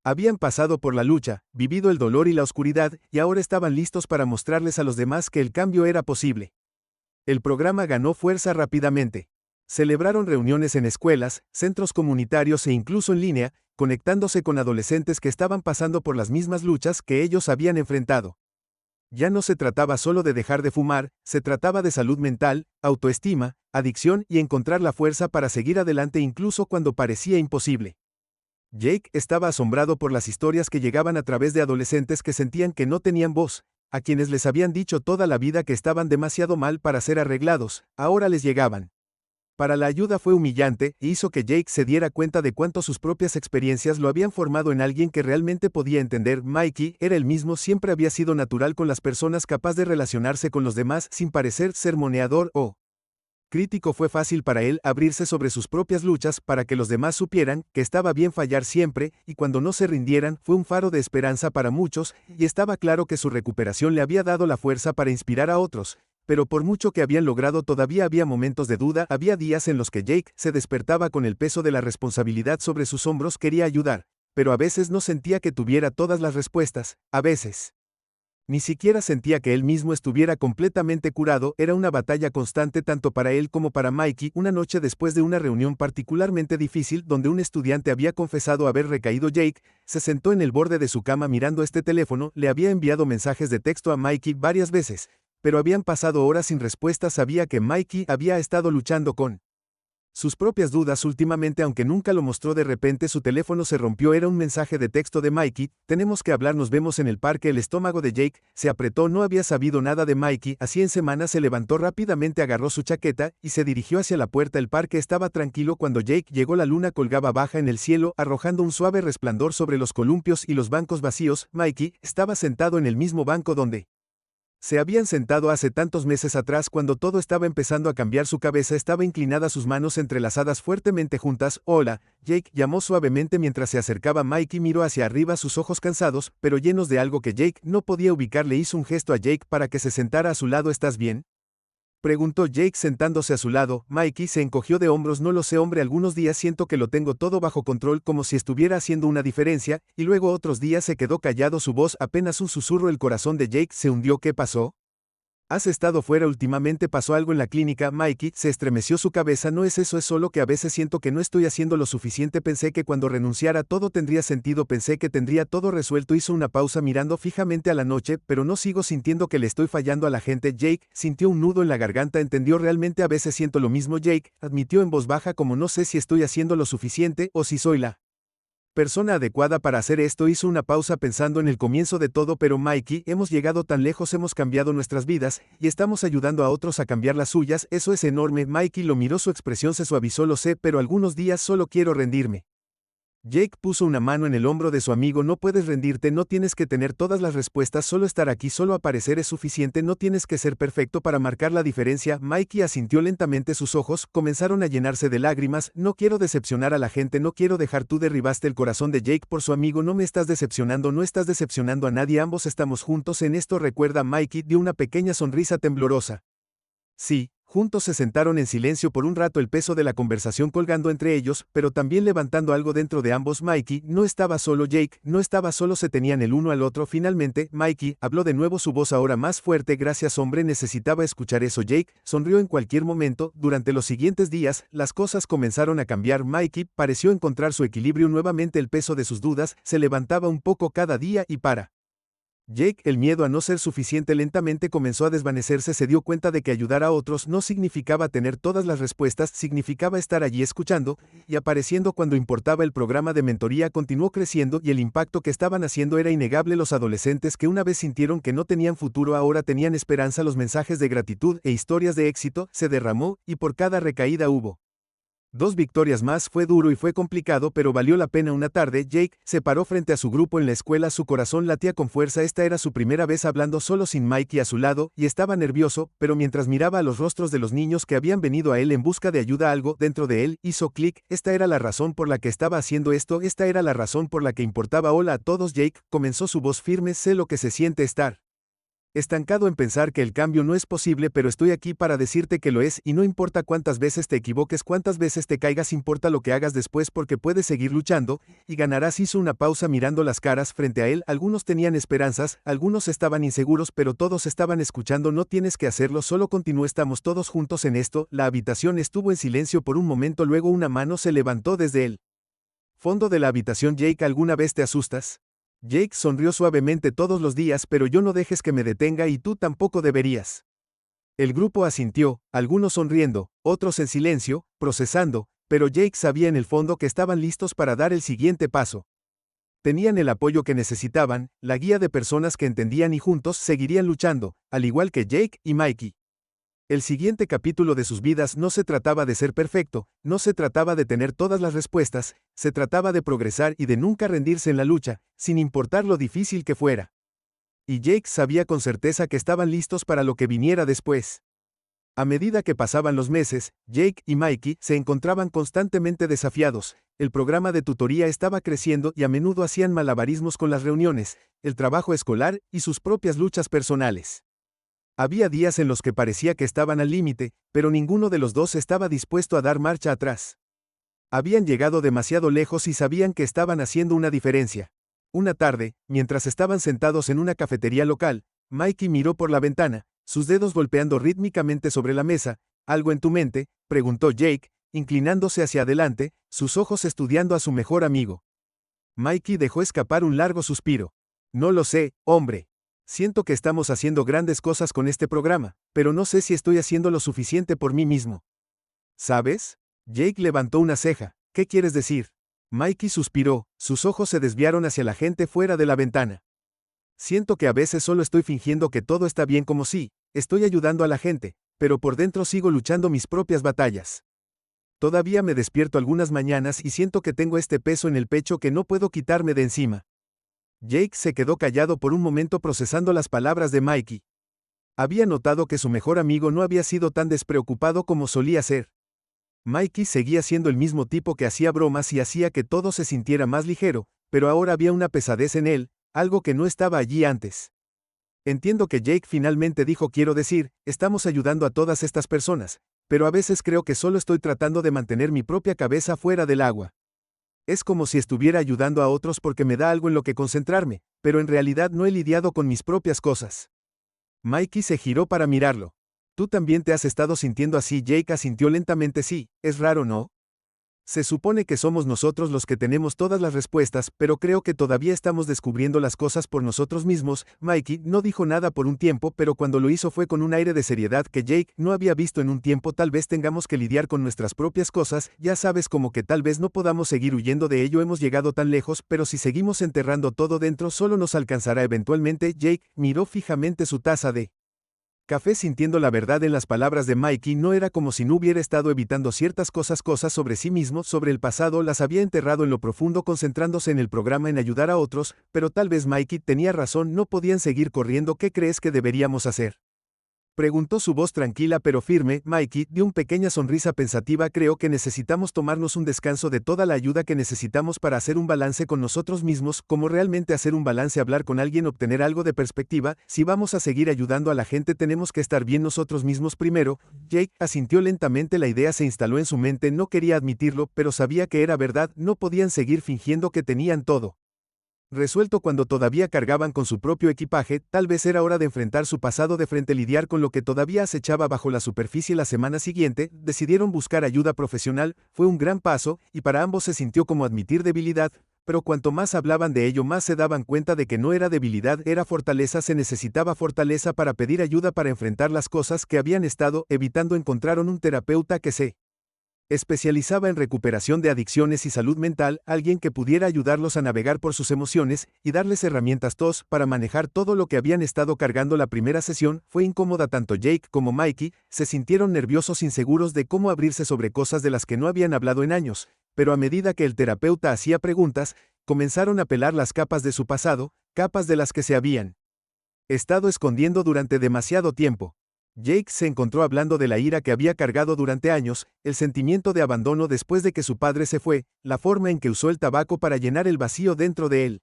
[SPEAKER 1] Habían pasado por la lucha, vivido el dolor y la oscuridad, y ahora estaban listos para mostrarles a los demás que el cambio era posible. El programa ganó fuerza rápidamente. Celebraron reuniones en escuelas, centros comunitarios e incluso en línea, conectándose con adolescentes que estaban pasando por las mismas luchas que ellos habían enfrentado. Ya no se trataba solo de dejar de fumar, se trataba de salud mental, autoestima, adicción y encontrar la fuerza para seguir adelante incluso cuando parecía imposible. Jake estaba asombrado por las historias que llegaban a través de adolescentes que sentían que no tenían voz, a quienes les habían dicho toda la vida que estaban demasiado mal para ser arreglados, ahora les llegaban. Para la ayuda fue humillante e hizo que Jake se diera cuenta de cuánto sus propias experiencias lo habían formado en alguien que realmente podía entender. Mikey era el mismo, siempre había sido natural con las personas, capaz de relacionarse con los demás sin parecer sermoneador o crítico. Fue fácil para él abrirse sobre sus propias luchas para que los demás supieran que estaba bien fallar siempre, y cuando no se rindieran, fue un faro de esperanza para muchos, y estaba claro que su recuperación le había dado la fuerza para inspirar a otros. Pero por mucho que habían logrado, todavía había momentos de duda. Había días en los que Jake se despertaba con el peso de la responsabilidad sobre sus hombros. Quería ayudar, pero a veces no sentía que tuviera todas las respuestas. A veces Ni siquiera sentía que él mismo estuviera completamente curado, era una batalla constante tanto para él como para Mikey. Una noche después de una reunión particularmente difícil donde un estudiante había confesado haber recaído, Jake se sentó en el borde de su cama mirando este teléfono, le había enviado mensajes de texto a Mikey varias veces, pero habían pasado horas sin respuesta. Sabía que Mikey había estado luchando con sus propias dudas últimamente, aunque nunca lo mostró. De repente su teléfono se rompió, era un mensaje de texto de Mikey: tenemos que hablar, nos vemos en el parque. El estómago de Jake se apretó, no había sabido nada de Mikey hacía en semanas. Se levantó rápidamente, agarró su chaqueta y se dirigió hacia la puerta. El parque estaba tranquilo cuando Jake llegó. La luna colgaba baja en el cielo, arrojando un suave resplandor sobre los columpios y los bancos vacíos. Mikey estaba sentado en el mismo banco donde se habían sentado hace tantos meses atrás, cuando todo estaba empezando a cambiar. Su cabeza estaba inclinada, sus manos entrelazadas fuertemente juntas. Hola, Jake, llamó suavemente mientras se acercaba. Mikey miró hacia arriba, sus ojos cansados, pero llenos de algo que Jake no podía ubicar. Le hizo un gesto a Jake para que se sentara a su lado. ¿Estás bien?, preguntó Jake sentándose a su lado. Mikey se encogió de hombros. No lo sé, hombre, algunos días siento que lo tengo todo bajo control, como si estuviera haciendo una diferencia, y luego otros días se quedó callado, su voz apenas un susurro. El corazón de Jake se hundió. ¿Qué pasó? ¿Has estado fuera últimamente? ¿Pasó algo en la clínica? Mikey se estremeció su cabeza. No es eso, es solo que a veces siento que no estoy haciendo lo suficiente. Pensé que cuando renunciara todo tendría sentido, pensé que tendría todo resuelto. Hizo una pausa mirando fijamente a la noche. Pero no, sigo sintiendo que le estoy fallando a la gente. Jake sintió un nudo en la garganta. Entendió: realmente a veces siento lo mismo. Jake admitió en voz baja, como no sé si estoy haciendo lo suficiente o si soy la persona adecuada para hacer esto. Hizo una pausa pensando en el comienzo de todo. Pero Mikey, hemos llegado tan lejos, hemos cambiado nuestras vidas, y estamos ayudando a otros a cambiar las suyas. Eso es enorme. Mikey lo miró, su expresión se suavizó. Lo sé, pero algunos días solo quiero rendirme. Jake puso una mano en el hombro de su amigo. No puedes rendirte, no tienes que tener todas las respuestas, solo estar aquí, solo aparecer es suficiente, no tienes que ser perfecto para marcar la diferencia. Mikey asintió lentamente, sus ojos comenzaron a llenarse de lágrimas. No quiero decepcionar a la gente, no quiero dejar. Tú derribaste el corazón de Jake por su amigo. No me estás decepcionando, no estás decepcionando a nadie, ambos estamos juntos en esto. Recuerda. Mikey dio una pequeña sonrisa temblorosa. Sí. Juntos se sentaron en silencio por un rato, el peso de la conversación colgando entre ellos, pero también levantando algo dentro de ambos. Mikey no estaba solo, Jake no estaba solo, se tenían el uno al otro. Finalmente, Mikey habló de nuevo, su voz ahora más fuerte. Gracias, hombre, necesitaba escuchar eso. Jake sonrió. En cualquier momento, durante los siguientes días, las cosas comenzaron a cambiar. Mikey pareció encontrar su equilibrio nuevamente, el peso de sus dudas se levantaba un poco cada día y para Jake, el miedo a no ser suficiente lentamente comenzó a desvanecerse. Se dio cuenta de que ayudar a otros no significaba tener todas las respuestas, significaba estar allí escuchando y apareciendo cuando importaba. El programa de mentoría continuó creciendo y el impacto que estaban haciendo era innegable. Los adolescentes que una vez sintieron que no tenían futuro ahora tenían esperanza. Los mensajes de gratitud e historias de éxito se derramó, y por cada recaída hubo 2 victorias más. Fue duro y fue complicado, pero valió la pena. Una tarde, Jake se paró frente a su grupo en la escuela. Su corazón latía con fuerza. Esta era su primera vez hablando solo, sin Mikey a su lado, y estaba nervioso, pero mientras miraba a los rostros de los niños que habían venido a él en busca de ayuda, algo dentro de él hizo clic. Esta era la razón por la que estaba haciendo esto, esta era la razón por la que importaba. Hola a todos, Jake comenzó, su voz firme. Sé lo que se siente estar estancado, en pensar que el cambio no es posible, pero estoy aquí para decirte que lo es, y no importa cuántas veces te equivoques, cuántas veces te caigas, importa lo que hagas después, porque puedes seguir luchando y ganarás. Hizo una pausa mirando las caras frente a él. Algunos tenían esperanzas, algunos estaban inseguros, pero todos estaban escuchando. No tienes que hacerlo, solo continúa, estamos todos juntos en esto. La habitación estuvo en silencio por un momento, luego una mano se levantó desde el fondo de la habitación. Jake, ¿alguna vez te asustas? Jake sonrió suavemente. Todos los días, pero yo no dejes que me detenga, y tú tampoco deberías. El grupo asintió, algunos sonriendo, otros en silencio, procesando, pero Jake sabía en el fondo que estaban listos para dar el siguiente paso. Tenían el apoyo que necesitaban, la guía de personas que entendían, y juntos seguirían luchando, al igual que Jake y Mikey. El siguiente capítulo de sus vidas no se trataba de ser perfecto, no se trataba de tener todas las respuestas, se trataba de progresar y de nunca rendirse en la lucha, sin importar lo difícil que fuera. Y Jake sabía con certeza que estaban listos para lo que viniera después. A medida que pasaban los meses, Jake y Mikey se encontraban constantemente desafiados. El programa de tutoría estaba creciendo y a menudo hacían malabarismos con las reuniones, el trabajo escolar y sus propias luchas personales. Había días en los que parecía que estaban al límite, pero ninguno de los dos estaba dispuesto a dar marcha atrás. Habían llegado demasiado lejos y sabían que estaban haciendo una diferencia. Una tarde, mientras estaban sentados en una cafetería local, Mikey miró por la ventana, sus dedos golpeando rítmicamente sobre la mesa. ¿Algo en tu mente?, preguntó Jake, inclinándose hacia adelante, sus ojos estudiando a su mejor amigo. Mikey dejó escapar un largo suspiro. No lo sé, hombre. Siento que estamos haciendo grandes cosas con este programa, pero no sé si estoy haciendo lo suficiente por mí mismo. ¿Sabes? Jake levantó una ceja. ¿Qué quieres decir? Mikey suspiró, sus ojos se desviaron hacia la gente fuera de la ventana. Siento que a veces solo estoy fingiendo que todo está bien como si estoy ayudando a la gente, pero por dentro sigo luchando mis propias batallas. Todavía me despierto algunas mañanas y siento que tengo este peso en el pecho que no puedo quitarme de encima. Jake se quedó callado por un momento procesando las palabras de Mikey. Había notado que su mejor amigo no había sido tan despreocupado como solía ser. Mikey seguía siendo el mismo tipo que hacía bromas y hacía que todo se sintiera más ligero, pero ahora había una pesadez en él, algo que no estaba allí antes. Entiendo que Jake finalmente dijo, quiero decir, estamos ayudando a todas estas personas, pero a veces creo que solo estoy tratando de mantener mi propia cabeza fuera del agua. Es como si estuviera ayudando a otros porque me da algo en lo que concentrarme, pero en realidad no he lidiado con mis propias cosas. Mikey se giró para mirarlo. ¿Tú también te has estado sintiendo así? Jake asintió lentamente. Sí, es raro, ¿no? Se supone que somos nosotros los que tenemos todas las respuestas, pero creo que todavía estamos descubriendo las cosas por nosotros mismos. Mikey no dijo nada por un tiempo, pero cuando lo hizo fue con un aire de seriedad que Jake no había visto en un tiempo. Tal vez tengamos que lidiar con nuestras propias cosas, ya sabes, como que tal vez no podamos seguir huyendo de ello. Hemos llegado tan lejos, pero si seguimos enterrando todo dentro solo nos alcanzará eventualmente. Jake miró fijamente su taza de café sintiendo la verdad en las palabras de Mikey. No era como si no hubiera estado evitando ciertas cosas sobre sí mismo, sobre el pasado, las había enterrado en lo profundo concentrándose en el programa en ayudar a otros, pero tal vez Mikey tenía razón, no podían seguir corriendo. ¿Qué crees que deberíamos hacer?, preguntó su voz tranquila pero firme. Mikey dio una pequeña sonrisa pensativa. Creo que necesitamos tomarnos un descanso de toda la ayuda que necesitamos para hacer un balance con nosotros mismos. ¿Cómo realmente hacer un balance? Hablar con alguien, obtener algo de perspectiva. Si vamos a seguir ayudando a la gente tenemos que estar bien nosotros mismos primero. Jake asintió lentamente. La idea se instaló en su mente, no quería admitirlo, pero sabía que era verdad, no podían seguir fingiendo que tenían todo resuelto cuando todavía cargaban con su propio equipaje. Tal vez era hora de enfrentar su pasado de frente, lidiar con lo que todavía acechaba bajo la superficie. La semana siguiente, decidieron buscar ayuda profesional. Fue un gran paso, y para ambos se sintió como admitir debilidad, pero cuanto más hablaban de ello más se daban cuenta de que no era debilidad, era fortaleza. Se necesitaba fortaleza para pedir ayuda, para enfrentar las cosas que habían estado evitando. Encontraron un terapeuta que se especializaba en recuperación de adicciones y salud mental, alguien que pudiera ayudarlos a navegar por sus emociones y darles herramientas para manejar todo lo que habían estado cargando. La primera sesión fue incómoda. Tanto Jake como Mikey se sintieron nerviosos, inseguros de cómo abrirse sobre cosas de las que no habían hablado en años, pero a medida que el terapeuta hacía preguntas, comenzaron a pelar las capas de su pasado, capas de las que se habían estado escondiendo durante demasiado tiempo. Jake se encontró hablando de la ira que había cargado durante años, el sentimiento de abandono después de que su padre se fue, la forma en que usó el tabaco para llenar el vacío dentro de él.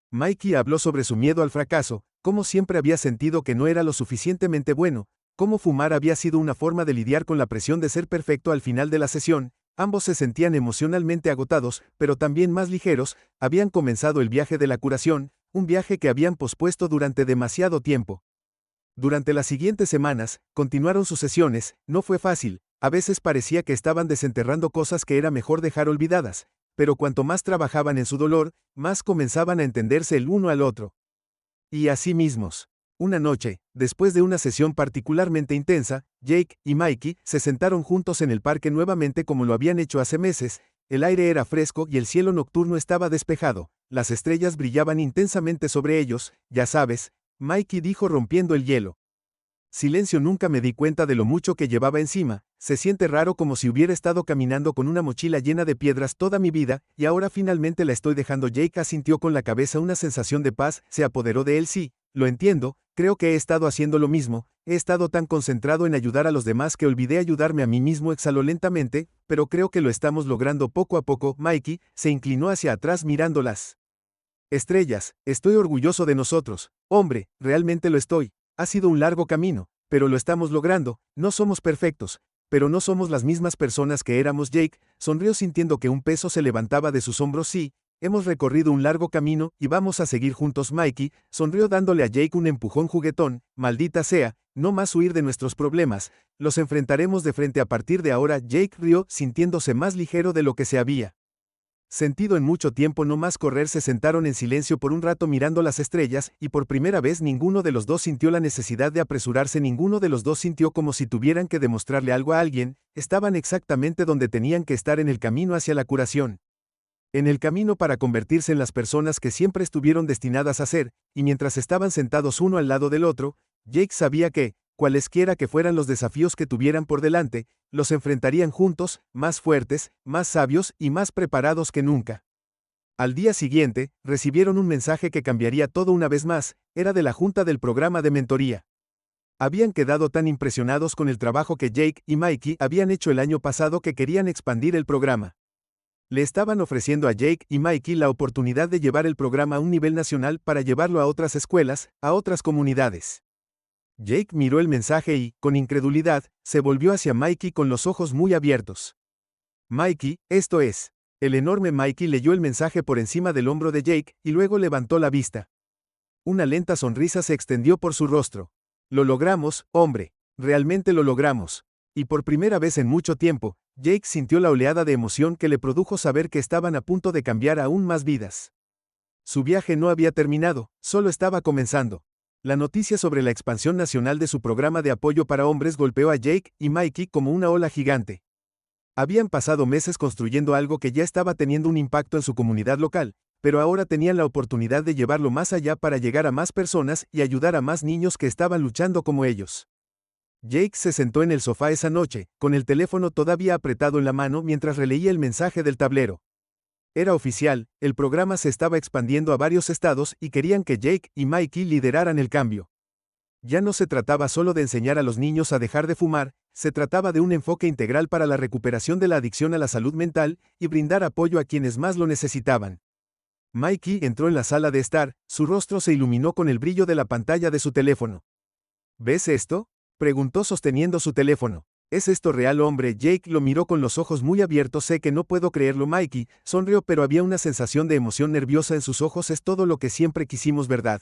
[SPEAKER 1] Mikey habló sobre su miedo al fracaso, cómo siempre había sentido que no era lo suficientemente bueno, cómo fumar había sido una forma de lidiar con la presión de ser perfecto. Al final de la sesión, ambos se sentían emocionalmente agotados, pero también más ligeros. Habían comenzado el viaje de la curación, un viaje que habían pospuesto durante demasiado tiempo. Durante las siguientes semanas, continuaron sus sesiones. No fue fácil, a veces parecía que estaban desenterrando cosas que era mejor dejar olvidadas, pero cuanto más trabajaban en su dolor, más comenzaban a entenderse el uno al otro y a sí mismos. Una noche, después de una sesión particularmente intensa, Jake y Mikey se sentaron juntos en el parque nuevamente como lo habían hecho hace meses. El aire era fresco y el cielo nocturno estaba despejado, las estrellas brillaban intensamente sobre ellos. Ya sabes, Mikey dijo rompiendo el hielo. Silencio. Nunca me di cuenta de lo mucho que llevaba encima. Se siente raro, como si hubiera estado caminando con una mochila llena de piedras toda mi vida, y ahora finalmente la estoy dejando. Jake asintió con la cabeza. Una sensación de paz se apoderó de él. Sí, lo entiendo, creo que he estado haciendo lo mismo, he estado tan concentrado en ayudar a los demás que olvidé ayudarme a mí mismo. Exhaló lentamente, pero creo que lo estamos logrando poco a poco. Mikey se inclinó hacia atrás mirándolas estrellas. Estoy orgulloso de nosotros, hombre, realmente lo estoy. Ha sido un largo camino, pero lo estamos logrando. No somos perfectos, pero no somos las mismas personas que éramos. Jake sonrió sintiendo que un peso se levantaba de sus hombros. Sí, hemos recorrido un largo camino y vamos a seguir juntos. Mikey sonrió dándole a Jake un empujón juguetón. Maldita sea, no más huir de nuestros problemas, los enfrentaremos de frente a partir de ahora. Jake rió, sintiéndose más ligero de lo que se había sentido en mucho tiempo. No más correr. Se sentaron en silencio por un rato mirando las estrellas, y por primera vez ninguno de los dos sintió la necesidad de apresurarse. Ninguno de los dos sintió como si tuvieran que demostrarle algo a alguien. Estaban exactamente donde tenían que estar, en el camino hacia la curación. En el camino para convertirse en las personas que siempre estuvieron destinadas a ser, y mientras estaban sentados uno al lado del otro, Jake sabía que, cualesquiera que fueran los desafíos que tuvieran por delante, los enfrentarían juntos, más fuertes, más sabios y más preparados que nunca. Al día siguiente, recibieron un mensaje que cambiaría todo una vez más. Era de la junta del programa de mentoría. Habían quedado tan impresionados con el trabajo que Jake y Mikey habían hecho el año pasado que querían expandir el programa. Le estaban ofreciendo a Jake y Mikey la oportunidad de llevar el programa a un nivel nacional para llevarlo a otras escuelas, a otras comunidades. Jake miró el mensaje y, con incredulidad, se volvió hacia Mikey con los ojos muy abiertos. Mikey, esto es. El enorme Mikey leyó el mensaje por encima del hombro de Jake y luego levantó la vista. Una lenta sonrisa se extendió por su rostro. Lo logramos, hombre. Realmente lo logramos. Y por primera vez en mucho tiempo, Jake sintió la oleada de emoción que le produjo saber que estaban a punto de cambiar aún más vidas. Su viaje no había terminado, solo estaba comenzando. La noticia sobre la expansión nacional de su programa de apoyo para hombres golpeó a Jake y Mikey como una ola gigante. Habían pasado meses construyendo algo que ya estaba teniendo un impacto en su comunidad local, pero ahora tenían la oportunidad de llevarlo más allá para llegar a más personas y ayudar a más niños que estaban luchando como ellos. Jake se sentó en el sofá esa noche, con el teléfono todavía apretado en la mano mientras releía el mensaje del tablero. Era oficial, el programa se estaba expandiendo a varios estados y querían que Jake y Mikey lideraran el cambio. Ya no se trataba solo de enseñar a los niños a dejar de fumar, se trataba de un enfoque integral para la recuperación de la adicción a la salud mental y brindar apoyo a quienes más lo necesitaban. Mikey entró en la sala de estar, su rostro se iluminó con el brillo de la pantalla de su teléfono. ¿Ves esto?, preguntó sosteniendo su teléfono. ¿Es esto real, hombre? Jake lo miró con los ojos muy abiertos. Sé que no puedo creerlo. Mikey sonrió, pero había una sensación de emoción nerviosa en sus ojos. Es todo lo que siempre quisimos, ¿verdad?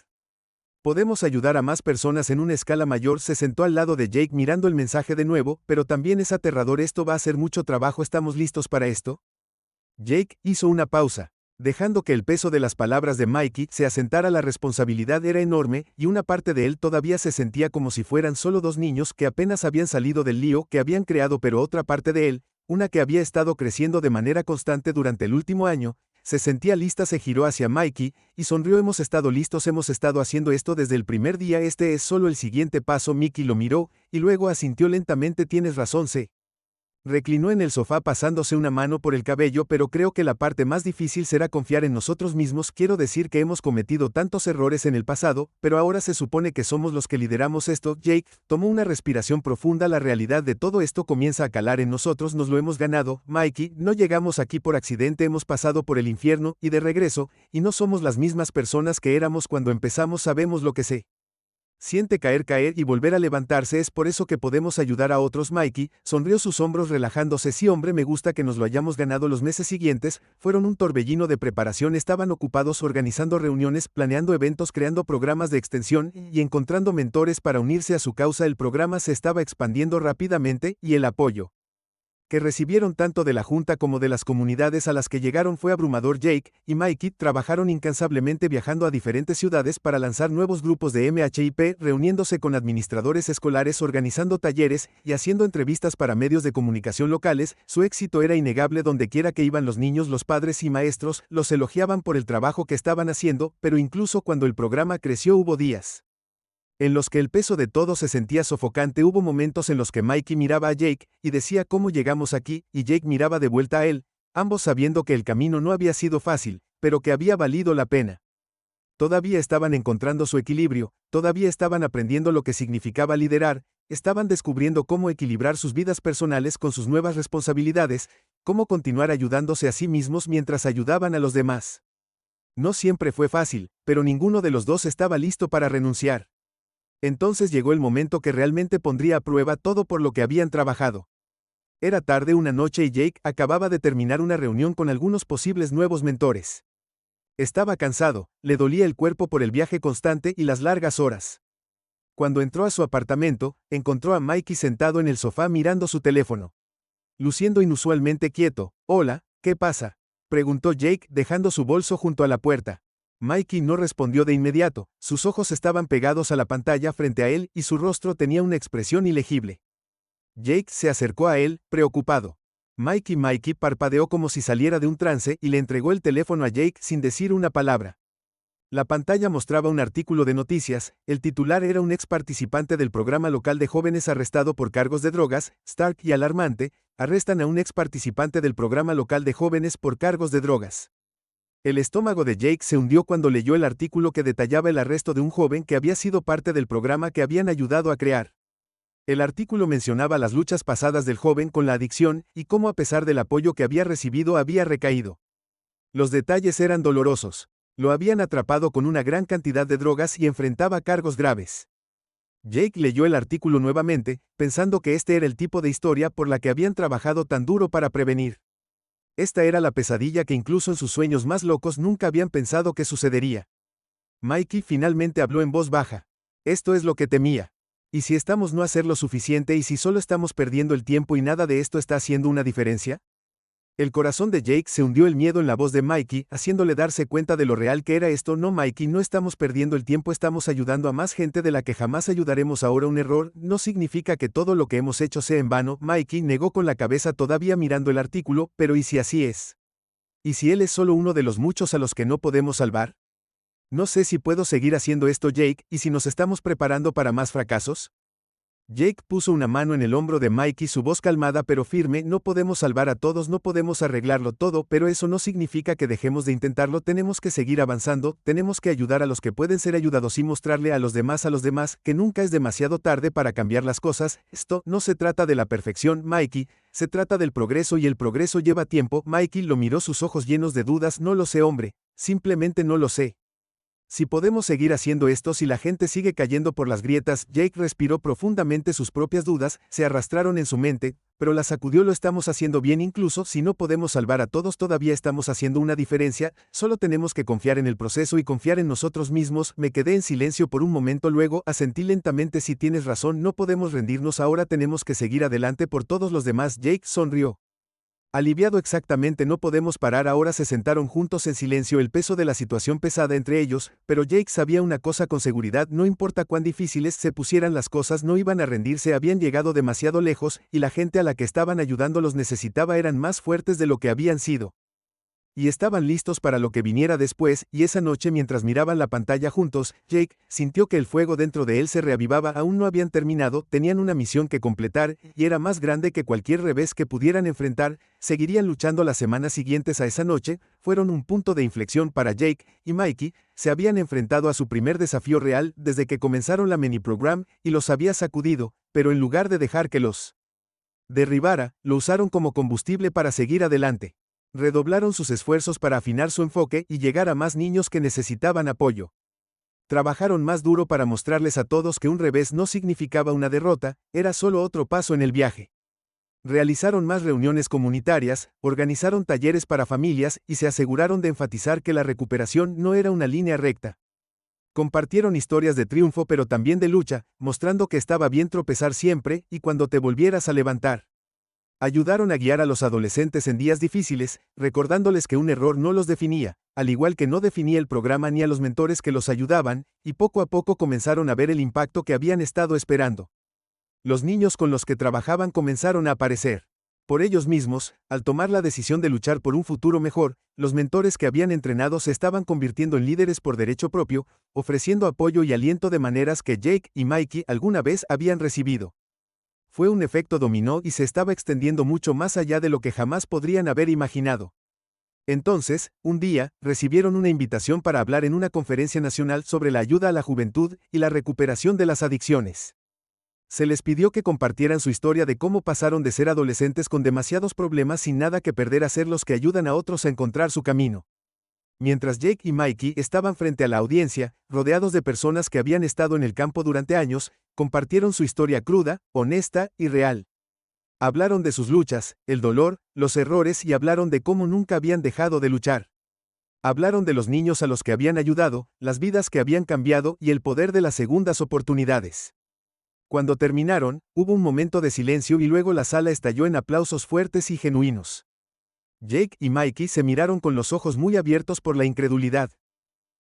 [SPEAKER 1] Podemos ayudar a más personas en una escala mayor. Se sentó al lado de Jake mirando el mensaje de nuevo, pero también es aterrador. Esto va a ser mucho trabajo. ¿Estamos listos para esto? Jake hizo una pausa. Dejando que el peso de las palabras de Mikey se asentara. La responsabilidad era enorme, y una parte de él todavía se sentía como si fueran solo dos niños que apenas habían salido del lío que habían creado, pero otra parte de él, una que había estado creciendo de manera constante durante el último año, se sentía lista. Se giró hacia Mikey y sonrió. Hemos estado listos, hemos estado haciendo esto desde el primer día. Este es solo el siguiente paso. Mickey lo miró, y luego asintió lentamente. Tienes razón. Se reclinó en el sofá pasándose una mano por el cabello. Pero creo que la parte más difícil será confiar en nosotros mismos. Quiero decir que hemos cometido tantos errores en el pasado, pero ahora se supone que somos los que lideramos esto. Jake tomó una respiración profunda. La realidad de todo esto comienza a calar en nosotros. Nos lo hemos ganado, Mikey. No llegamos aquí por accidente. Hemos pasado por el infierno y de regreso, y no somos las mismas personas que éramos cuando empezamos. Sabemos lo que se siente caer y volver a levantarse. Es por eso que podemos ayudar a otros. Mikey sonrió, sus hombros relajándose. Sí, hombre, me gusta que nos lo hayamos ganado. Los meses siguientes fueron un torbellino de preparación. Estaban ocupados organizando reuniones, planeando eventos, creando programas de extensión y encontrando mentores para unirse a su causa. El programa se estaba expandiendo rápidamente, y el apoyo que recibieron tanto de la Junta como de las comunidades a las que llegaron fue abrumador. Jake y Mikey trabajaron incansablemente viajando a diferentes ciudades para lanzar nuevos grupos de MHIP, reuniéndose con administradores escolares, organizando talleres y haciendo entrevistas para medios de comunicación locales. Su éxito era innegable. Donde quiera que iban los niños, los padres y maestros los elogiaban por el trabajo que estaban haciendo, pero incluso cuando el programa creció hubo días en los que el peso de todo se sentía sofocante. Hubo momentos en los que Mikey miraba a Jake y decía: ¿cómo llegamos aquí? Y Jake miraba de vuelta a él, ambos sabiendo que el camino no había sido fácil, pero que había valido la pena. Todavía estaban encontrando su equilibrio, todavía estaban aprendiendo lo que significaba liderar, estaban descubriendo cómo equilibrar sus vidas personales con sus nuevas responsabilidades, cómo continuar ayudándose a sí mismos mientras ayudaban a los demás. No siempre fue fácil, pero ninguno de los dos estaba listo para renunciar. Entonces llegó el momento que realmente pondría a prueba todo por lo que habían trabajado. Era tarde una noche y Jake acababa de terminar una reunión con algunos posibles nuevos mentores. Estaba cansado, le dolía el cuerpo por el viaje constante y las largas horas. Cuando entró a su apartamento, encontró a Mikey sentado en el sofá mirando su teléfono. Luciendo inusualmente quieto. «Hola, ¿qué pasa?», preguntó Jake dejando su bolso junto a la puerta. Mikey no respondió de inmediato, sus ojos estaban pegados a la pantalla frente a él y su rostro tenía una expresión ilegible. Jake se acercó a él, preocupado. Mikey parpadeó como si saliera de un trance y le entregó el teléfono a Jake sin decir una palabra. La pantalla mostraba un artículo de noticias, el titular era un ex participante del programa local de jóvenes arrestado por cargos de drogas, Stark y alarmante, arrestan a un ex participante del programa local de jóvenes por cargos de drogas. El estómago de Jake se hundió cuando leyó el artículo que detallaba el arresto de un joven que había sido parte del programa que habían ayudado a crear. El artículo mencionaba las luchas pasadas del joven con la adicción y cómo a pesar del apoyo que había recibido había recaído. Los detalles eran dolorosos. Lo habían atrapado con una gran cantidad de drogas y enfrentaba cargos graves. Jake leyó el artículo nuevamente, pensando que este era el tipo de historia por la que habían trabajado tan duro para prevenir. Esta era la pesadilla que incluso en sus sueños más locos nunca habían pensado que sucedería. Mikey finalmente habló en voz baja. «Esto es lo que temía. ¿Y si estamos no hacer lo suficiente y si solo estamos perdiendo el tiempo y nada de esto está haciendo una diferencia?» El corazón de Jake se hundió el miedo en la voz de Mikey, haciéndole darse cuenta de lo real que era esto. «No, Mikey, no estamos perdiendo el tiempo, estamos ayudando a más gente de la que jamás ayudaremos ahora. Un error no significa que todo lo que hemos hecho sea en vano». Mikey negó con la cabeza todavía mirando el artículo. «Pero ¿y si así es? ¿Y si él es solo uno de los muchos a los que no podemos salvar? No sé si puedo seguir haciendo esto, Jake, ¿y si nos estamos preparando para más fracasos?» Jake puso una mano en el hombro de Mikey, su voz calmada pero firme. «No podemos salvar a todos, no podemos arreglarlo todo, pero eso no significa que dejemos de intentarlo. Tenemos que seguir avanzando, tenemos que ayudar a los que pueden ser ayudados y mostrarle a los demás, que nunca es demasiado tarde para cambiar las cosas. Esto no se trata de la perfección, Mikey, se trata del progreso y el progreso lleva tiempo». Mikey lo miró, sus ojos llenos de dudas. «No lo sé, hombre, simplemente no lo sé. Si podemos seguir haciendo esto si la gente sigue cayendo por las grietas». Jake respiró profundamente, sus propias dudas se arrastraron en su mente, pero la sacudió. «Lo estamos haciendo bien, incluso si no podemos salvar a todos, todavía estamos haciendo una diferencia, solo tenemos que confiar en el proceso y confiar en nosotros mismos». Me quedé en silencio por un momento, luego asentí lentamente. «Sí, tienes razón, no podemos rendirnos ahora, tenemos que seguir adelante por todos los demás». Jake sonrió. Aliviado. «Exactamente, no podemos parar ahora». Se sentaron juntos en silencio, el peso de la situación pesada entre ellos, pero Jake sabía una cosa con seguridad: no importa cuán difíciles se pusieran las cosas, no iban a rendirse. Habían llegado demasiado lejos, y la gente a la que estaban ayudando los necesitaba, eran más fuertes de lo que habían sido. Y estaban listos para lo que viniera después, y esa noche mientras miraban la pantalla juntos, Jake sintió que el fuego dentro de él se reavivaba. Aún no habían terminado, tenían una misión que completar, y era más grande que cualquier revés que pudieran enfrentar. Seguirían luchando las semanas siguientes a esa noche, fueron un punto de inflexión para Jake y Mikey, se habían enfrentado a su primer desafío real desde que comenzaron la mini program, y los había sacudido, pero en lugar de dejar que los derribara, lo usaron como combustible para seguir adelante. Redoblaron sus esfuerzos para afinar su enfoque y llegar a más niños que necesitaban apoyo. Trabajaron más duro para mostrarles a todos que un revés no significaba una derrota, era solo otro paso en el viaje. Realizaron más reuniones comunitarias, organizaron talleres para familias y se aseguraron de enfatizar que la recuperación no era una línea recta. Compartieron historias de triunfo pero también de lucha, mostrando que estaba bien tropezar siempre y cuando te volvieras a levantar. Ayudaron a guiar a los adolescentes en días difíciles, recordándoles que un error no los definía, al igual que no definía el programa ni a los mentores que los ayudaban, y poco a poco comenzaron a ver el impacto que habían estado esperando. Los niños con los que trabajaban comenzaron a aparecer. Por ellos mismos, al tomar la decisión de luchar por un futuro mejor, los mentores que habían entrenado se estaban convirtiendo en líderes por derecho propio, ofreciendo apoyo y aliento de maneras que Jake y Mikey alguna vez habían recibido. Fue un efecto dominó y se estaba extendiendo mucho más allá de lo que jamás podrían haber imaginado. Entonces, un día, recibieron una invitación para hablar en una conferencia nacional sobre la ayuda a la juventud y la recuperación de las adicciones. Se les pidió que compartieran su historia de cómo pasaron de ser adolescentes con demasiados problemas sin nada que perder a ser los que ayudan a otros a encontrar su camino. Mientras Jake y Mikey estaban frente a la audiencia, rodeados de personas que habían estado en el campo durante años, compartieron su historia cruda, honesta y real. Hablaron de sus luchas, el dolor, los errores y hablaron de cómo nunca habían dejado de luchar. Hablaron de los niños a los que habían ayudado, las vidas que habían cambiado y el poder de las segundas oportunidades. Cuando terminaron, hubo un momento de silencio y luego la sala estalló en aplausos fuertes y genuinos. Jake y Mikey se miraron con los ojos muy abiertos por la incredulidad.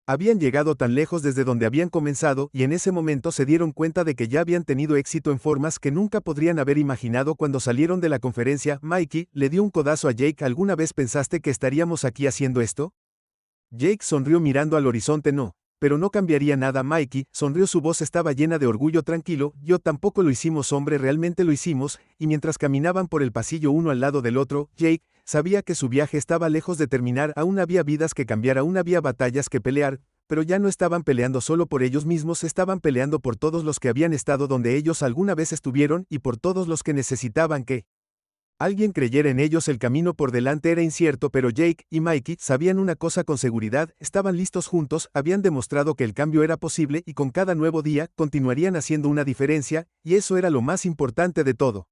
[SPEAKER 1] Habían llegado tan lejos desde donde habían comenzado y en ese momento se dieron cuenta de que ya habían tenido éxito en formas que nunca podrían haber imaginado cuando salieron de la conferencia. Mikey le dio un codazo a Jake. ¿Alguna vez pensaste que estaríamos aquí haciendo esto? Jake sonrió mirando al horizonte. No, pero no cambiaría nada. Mikey sonrió, su voz estaba llena de orgullo. Tranquilo, yo tampoco lo hicimos, hombre, realmente lo hicimos. Y mientras caminaban por el pasillo uno al lado del otro, Jake sabía que su viaje estaba lejos de terminar. Aún había vidas que cambiar, aún había batallas que pelear, pero ya no estaban peleando solo por ellos mismos, estaban peleando por todos los que habían estado donde ellos alguna vez estuvieron y por todos los que necesitaban que alguien creyera en ellos. El camino por delante era incierto, pero Jake y Mikey sabían una cosa con seguridad: estaban listos juntos, habían demostrado que el cambio era posible y con cada nuevo día continuarían haciendo una diferencia, y eso era lo más importante de todo.